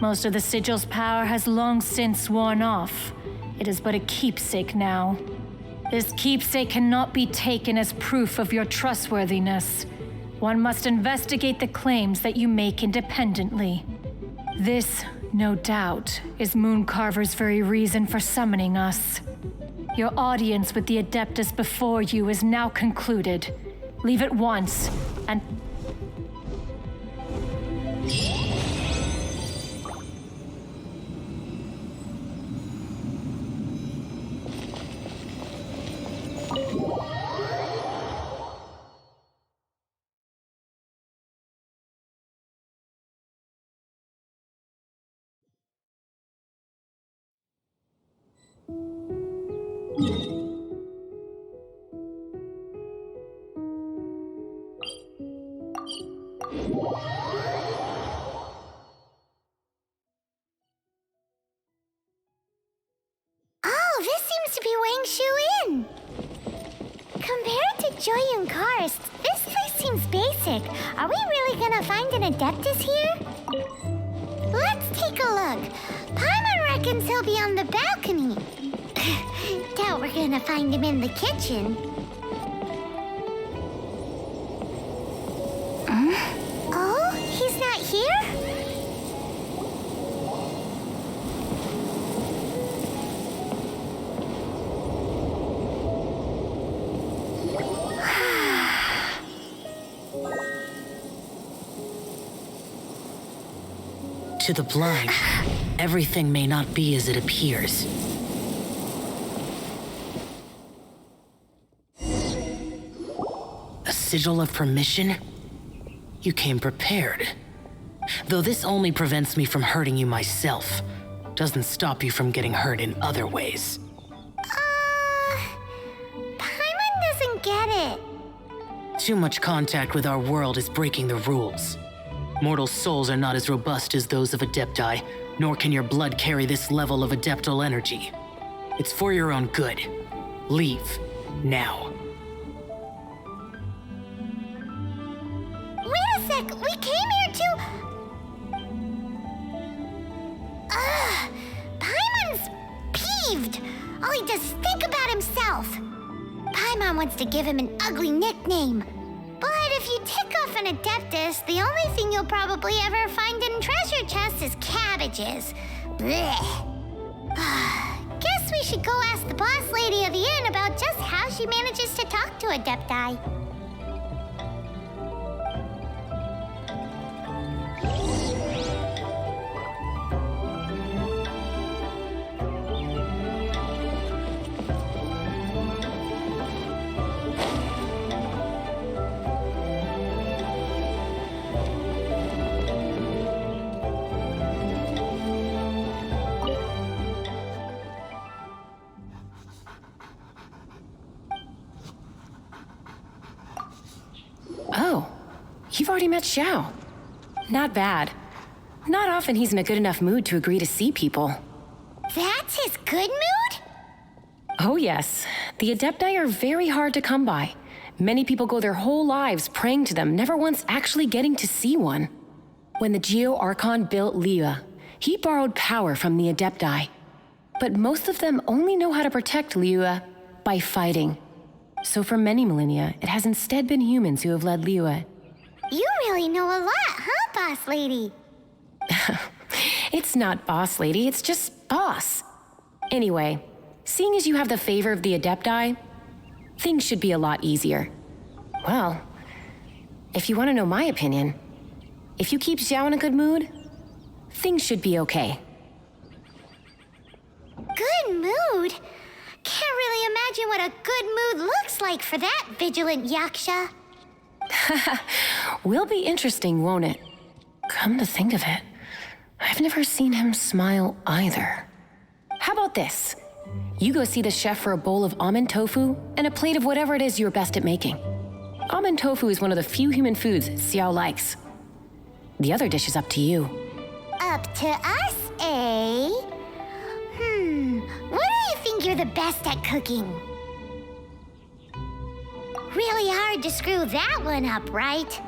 Most of the sigil's power has long since worn off. It is but a keepsake now. This keepsake cannot be taken as proof of your trustworthiness. One must investigate the claims that you make independently. This, no doubt, is Mooncarver's very reason for summoning us. Your audience with the Adeptus before you is now concluded. Leave at once, and... Oh, this seems to be Wang Shu Inn. Compared to Joyun Karst, this place seems basic. Are we really gonna find an Adeptus here? Let's take a look. Paimon reckons he'll be on the balcony. Doubt we're gonna find him in the kitchen. Oh, he's not here? To the blind, everything may not be as it appears. A sigil of permission? You came prepared. Though this only prevents me from hurting you myself, doesn't stop you from getting hurt in other ways. Paimon doesn't get it. Too much contact with our world is breaking the rules. Mortal souls are not as robust as those of Adepti, nor can your blood carry this level of adeptal energy. It's for your own good. Leave, now. Wait a sec, we came here to... Paimon's peeved. All he does is think about himself. Paimon wants to give him an ugly nickname. But if you tick off an Adeptus, the only thing you'll probably ever find in treasure chests is cabbages. Blech. Guess we should go ask the boss lady of the inn about just how she manages to talk to Adepti. Oh, you've already met Xiao. Not bad. Not often he's in a good enough mood to agree to see people. That's his good mood? Oh yes. The Adepti are very hard to come by. Many people go their whole lives praying to them, never once actually getting to see one. When the Geo-Archon built Liyue, he borrowed power from the Adepti. But most of them only know how to protect Liyue by fighting. So for many millennia, it has instead been humans who have led Liyue. You really know a lot, huh, boss lady? It's not boss lady, it's just boss. Anyway, seeing as you have the favor of the Adepti, things should be a lot easier. Well, if you want to know my opinion, if you keep Xiao in a good mood, things should be okay. Good mood? Can't really imagine what a good mood looks like for that vigilant yaksha. Will be interesting, won't it? Come to think of it, I've never seen him smile either. How about this? You go see the chef for a bowl of almond tofu and a plate of whatever it is you're best at making. Almond tofu is one of the few human foods Xiao likes. The other dish is up to you. Up to us, eh? What do you think you're the best at cooking? Really hard to screw that one up, right?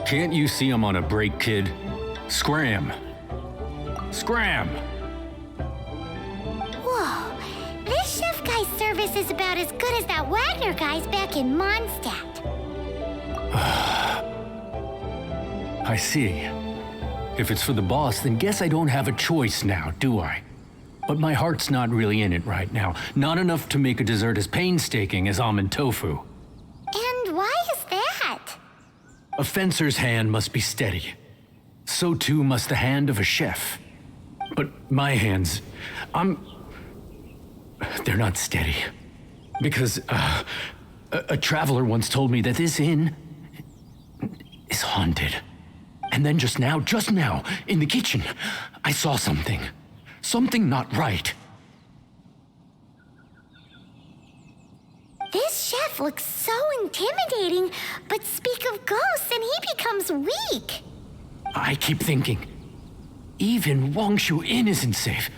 Can't you see I'm on a break, kid? Scram! Scram! Whoa, this chef guy's service is about as good as that Wagner guy's back in Mondstadt. I see. If it's for the boss, then guess I don't have a choice now, do I? But my heart's not really in it right now. Not enough to make a dessert as painstaking as almond tofu. And why is that? A fencer's hand must be steady. So too must the hand of a chef. But my hands, they're not steady. Because a traveler once told me that this inn is haunted. And then just now, in the kitchen, I saw something. Something not right. This chef looks so intimidating, but speak of ghosts and he becomes weak. I keep thinking, even Wangshu Inn isn't safe.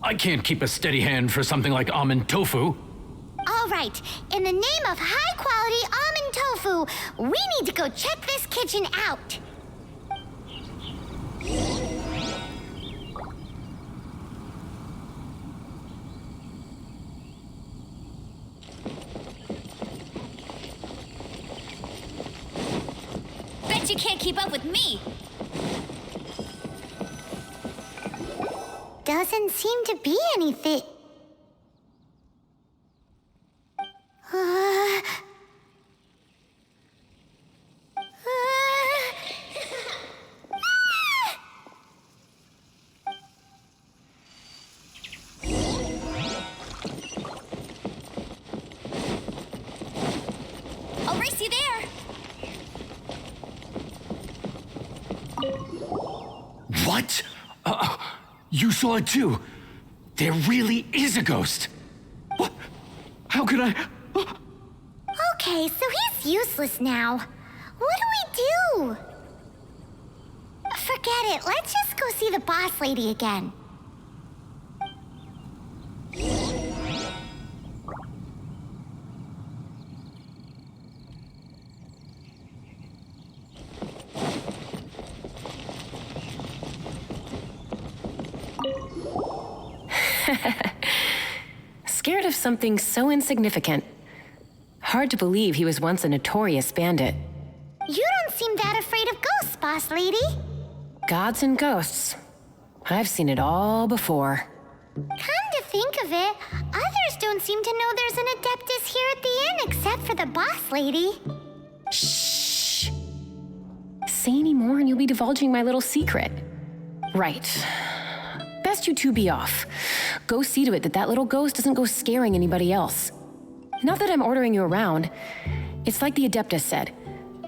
I can't keep a steady hand for something like almond tofu. All right, in the name of high-quality almond tofu, we need to go check this kitchen out. Bet you can't keep up with me. Doesn't seem to be anything. I'll race you there. What? You saw it too? There really is a ghost. What? How could I? Okay, so he's useless now. What do we do? Forget it. Let's just go see the boss lady again. Scared of something so insignificant. Hard to believe he was once a notorious bandit. You don't seem that afraid of ghosts, boss lady. Gods and ghosts. I've seen it all before. Come to think of it, others don't seem to know there's an Adeptus here at the inn except for the boss lady. Shh. Say any more and you'll be divulging my little secret. Right. Best you two be off. Go see to it that little ghost doesn't go scaring anybody else. Not that I'm ordering you around. It's like the Adeptus said.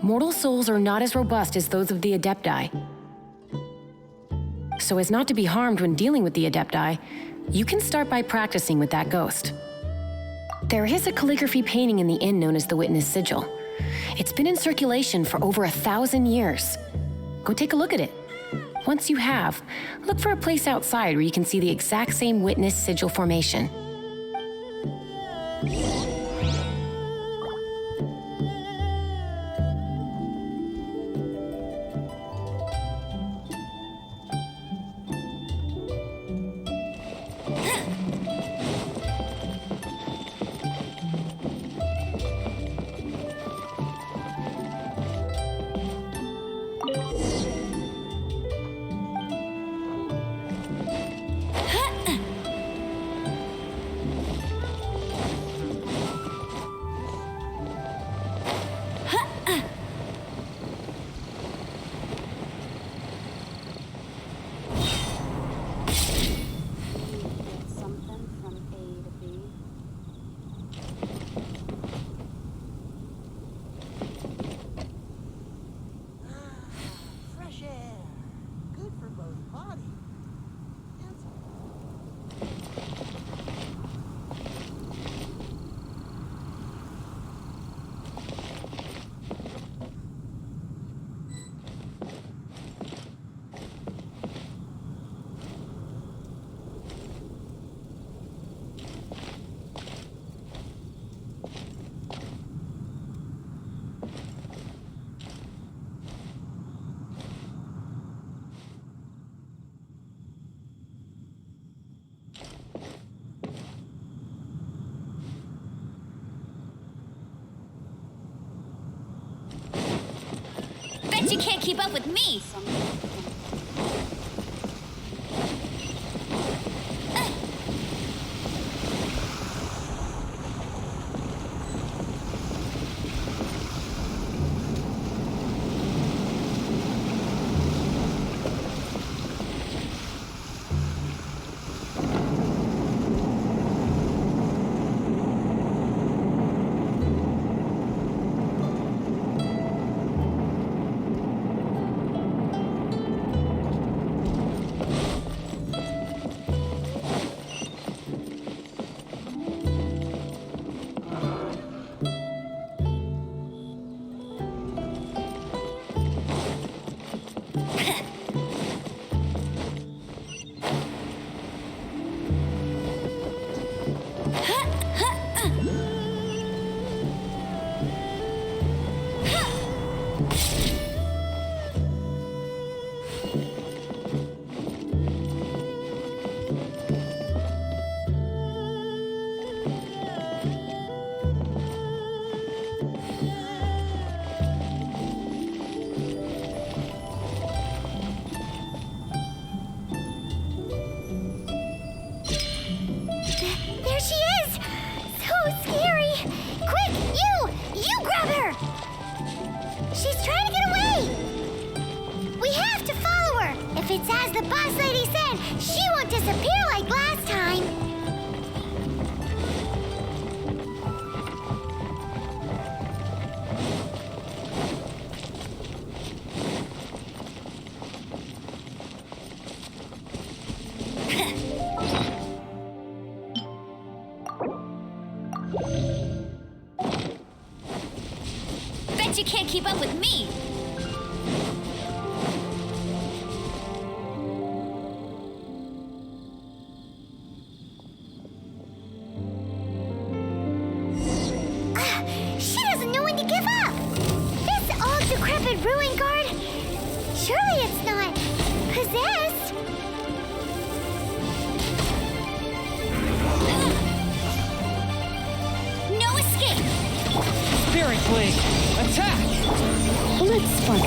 Mortal souls are not as robust as those of the Adepti. So as not to be harmed when dealing with the Adepti, you can start by practicing with that ghost. There is a calligraphy painting in the inn known as the Witness Sigil. It's been in circulation for over 1,000 years. Go take a look at it. Once you have, look for a place outside where you can see the exact same Witness Sigil formation. Bet you can't keep up with me! Bet you can't keep up with me! She doesn't know when to give up! This old decrepit ruin guard? Surely it's not possessed? No escape! Spirit Blade! Attack! Blood spark.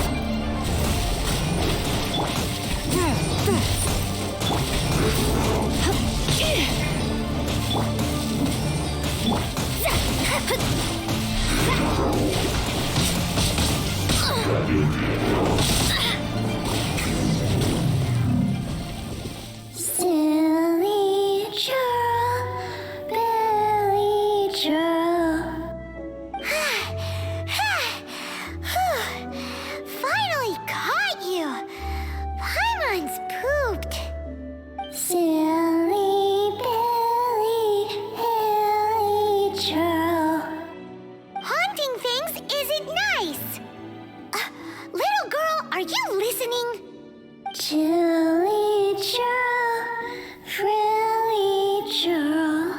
really true.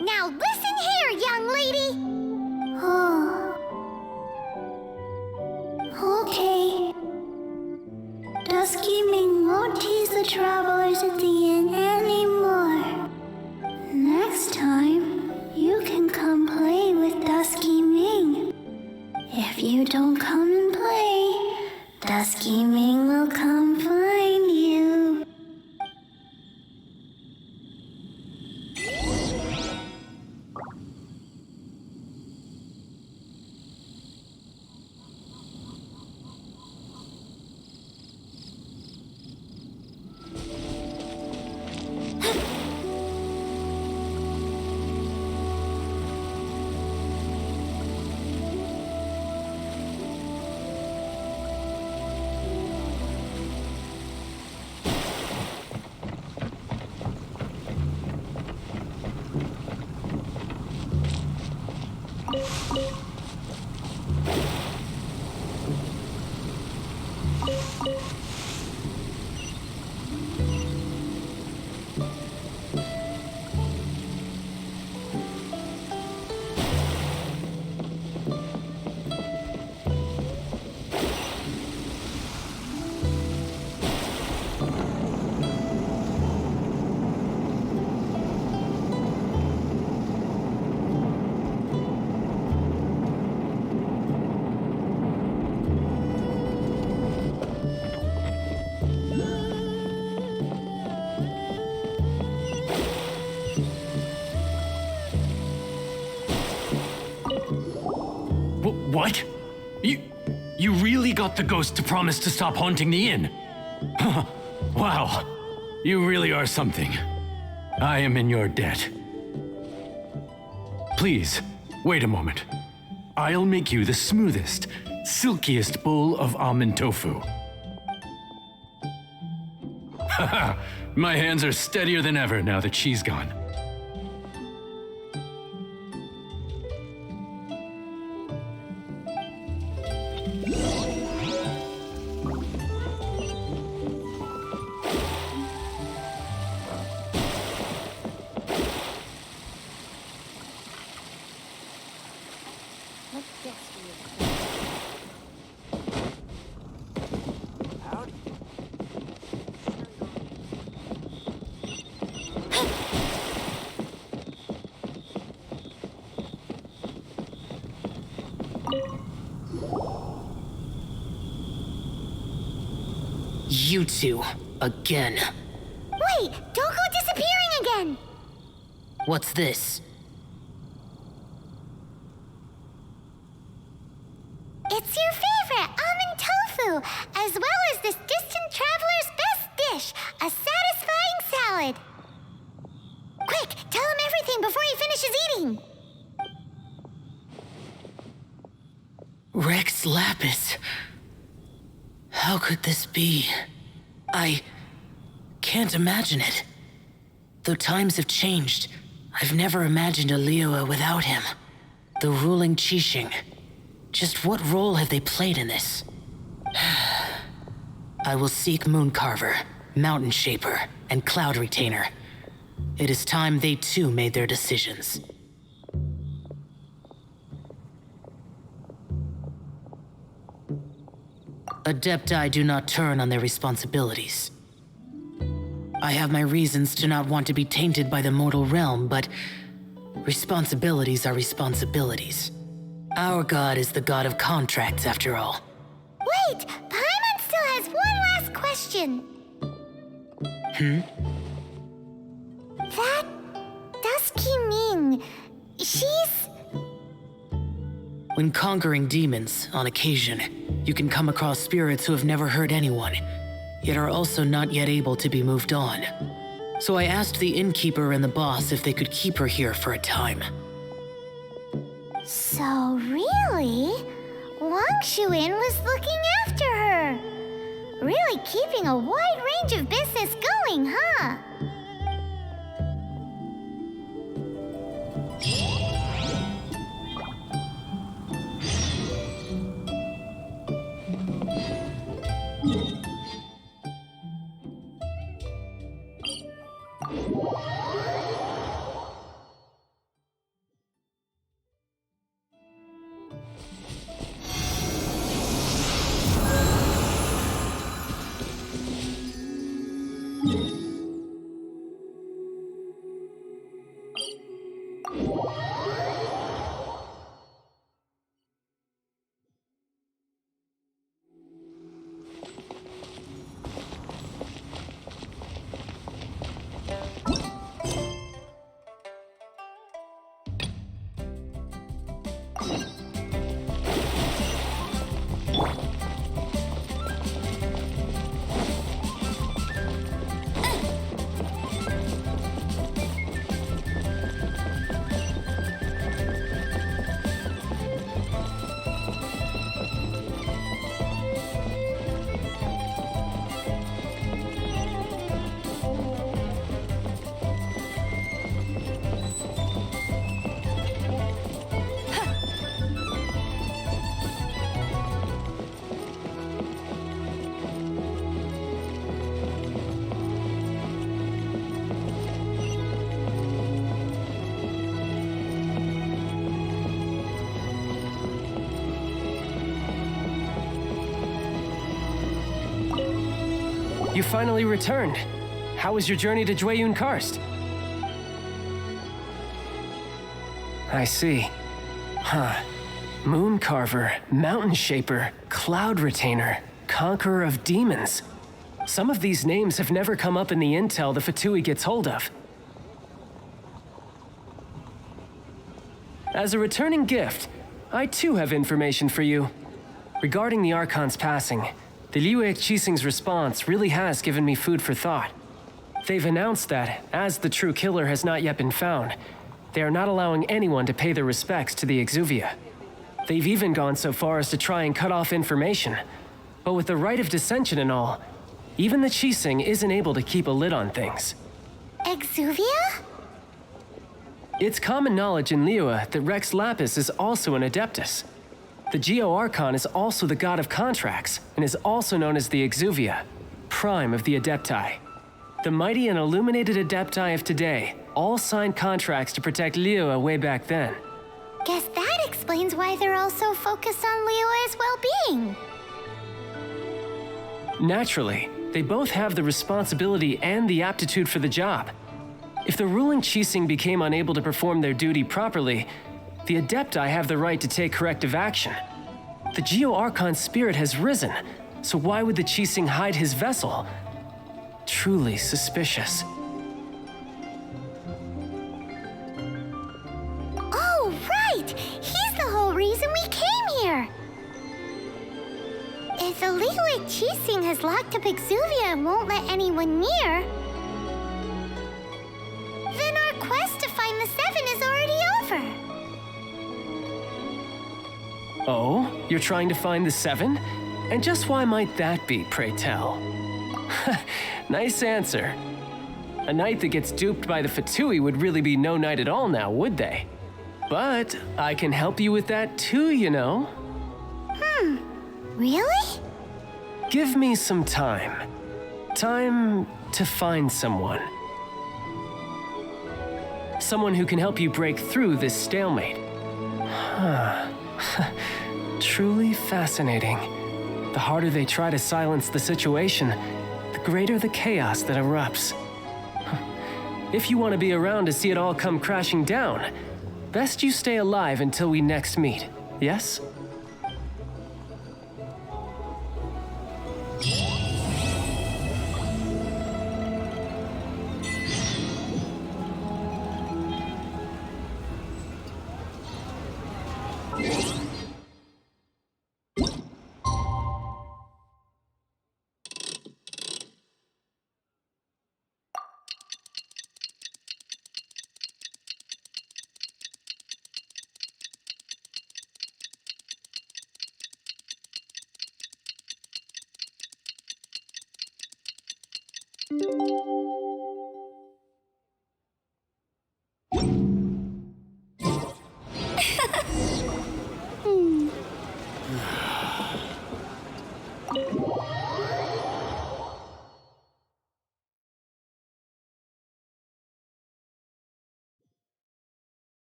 Now listen here, young lady. Oh. Okay. Dusky Ming won't tease the travelers at the inn anymore. Next time, you can come play with Dusky Ming. If you don't come and play, Dusky Ming will come find you. What? You really got the ghost to promise to stop haunting the inn? Wow, you really are something. I am in your debt. Please, wait a moment. I'll make you the smoothest, silkiest bowl of almond tofu. Haha, my hands are steadier than ever now that she's gone. You two, again. Wait, don't go disappearing again! What's this? It's your favorite almond tofu, as well as this distant traveler's best dish, a satisfying salad. Quick, tell him everything before he finishes eating. Rex Lapis. How could this be? I can't imagine it. Though times have changed, I've never imagined a Liyue without him. The ruling Qixing. Just what role have they played in this? I will seek Mooncarver, Mountain Shaper, and Cloud Retainer. It is time they too made their decisions. Adepti do not turn on their responsibilities. I have my reasons to not want to be tainted by the mortal realm, but responsibilities are responsibilities. Our god is the god of contracts, after all. Wait, Paimon still has one last question. That Dusky Ming, she's... When conquering demons, on occasion, you can come across spirits who have never hurt anyone, yet are also not yet able to be moved on. So I asked the innkeeper and the boss if they could keep her here for a time. So really, Wangshu Inn was looking after her. Really keeping a wide range of business going, huh? You finally returned. How was your journey to Jueyun Karst? I see. Huh. Moon Carver, Mountain Shaper, Cloud Retainer, Conqueror of Demons. Some of these names have never come up in the intel the Fatui gets hold of. As a returning gift, I too have information for you. Regarding the Archon's passing, the Liyue Qixing's response really has given me food for thought. They've announced that, as the true killer has not yet been found, they are not allowing anyone to pay their respects to the Exuvia. They've even gone so far as to try and cut off information. But with the rite of Descension and all, even the Qixing isn't able to keep a lid on things. Exuvia? It's common knowledge in Liyue that Rex Lapis is also an Adeptus. The Geo-Archon is also the god of contracts, and is also known as the Exuvia, prime of the Adepti. The mighty and illuminated Adepti of today all signed contracts to protect Liyue way back then. Guess that explains why they're all so focused on Liyue's well-being. Naturally, they both have the responsibility and the aptitude for the job. If the ruling Qixing became unable to perform their duty properly, the Adepti have the right to take corrective action. The Geo-Archon's spirit has risen, so why would the Qixing hide his vessel? Truly suspicious. Oh, right! He's the whole reason we came here! If the Liyue Qixing has locked up Exuvia and won't let anyone near, then our quest to find the Seven is already over. Oh, you're trying to find the Seven? And just why might that be, pray tell? Nice answer. A knight that gets duped by the Fatui would really be no knight at all now, would they? But I can help you with that too, you know. Really? Give me some time. Time to find someone. Someone who can help you break through this stalemate. Huh. Truly fascinating. The harder they try to silence the situation, the greater the chaos that erupts. If you want to be around to see it all come crashing down, best you stay alive until we next meet, yes?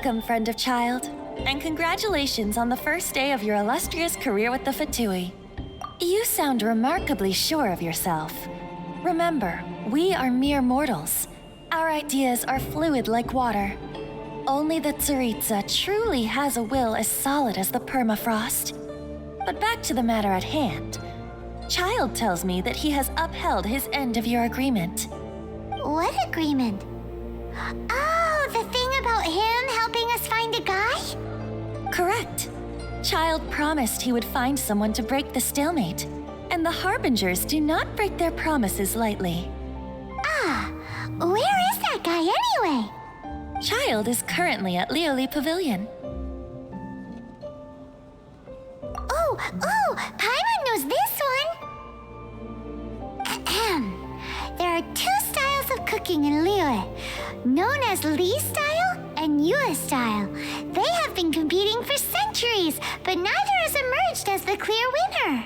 Welcome, friend of child, and congratulations on the first day of your illustrious career with the Fatui. You sound remarkably sure of yourself. Remember, we are mere mortals. Our ideas are fluid like water. Only the Tsaritsa truly has a will as solid as the permafrost. But back to the matter at hand. Child tells me that he has upheld his end of your agreement. What agreement? Oh, the thing about him helping us find a guy? Correct. Child promised he would find someone to break the stalemate, and the Harbingers do not break their promises lightly. Ah, where is that guy anyway? Child is currently at Liyue Pavilion. Oh, Paimon knows this one! Ahem. There are two styles of cooking in Liyue, known as Li style and Yue style. They have been competing for centuries, but neither has emerged as the clear winner.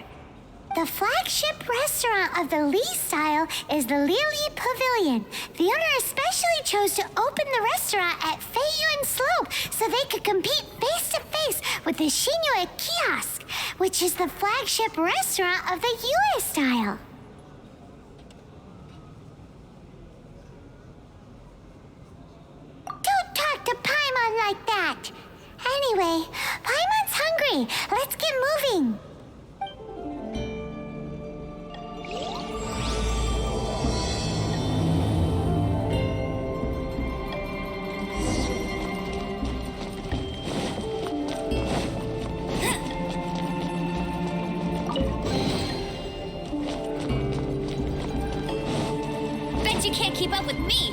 The flagship restaurant of the Li style is the Liyue Pavilion. The owner especially chose to open the restaurant at Feiyuan Slope so they could compete face to face with the Xinyue Kiosk, which is the flagship restaurant of the Yue style. Don't talk to Paimon like that! Anyway, Paimon's hungry. Let's get moving. Bet you can't keep up with me!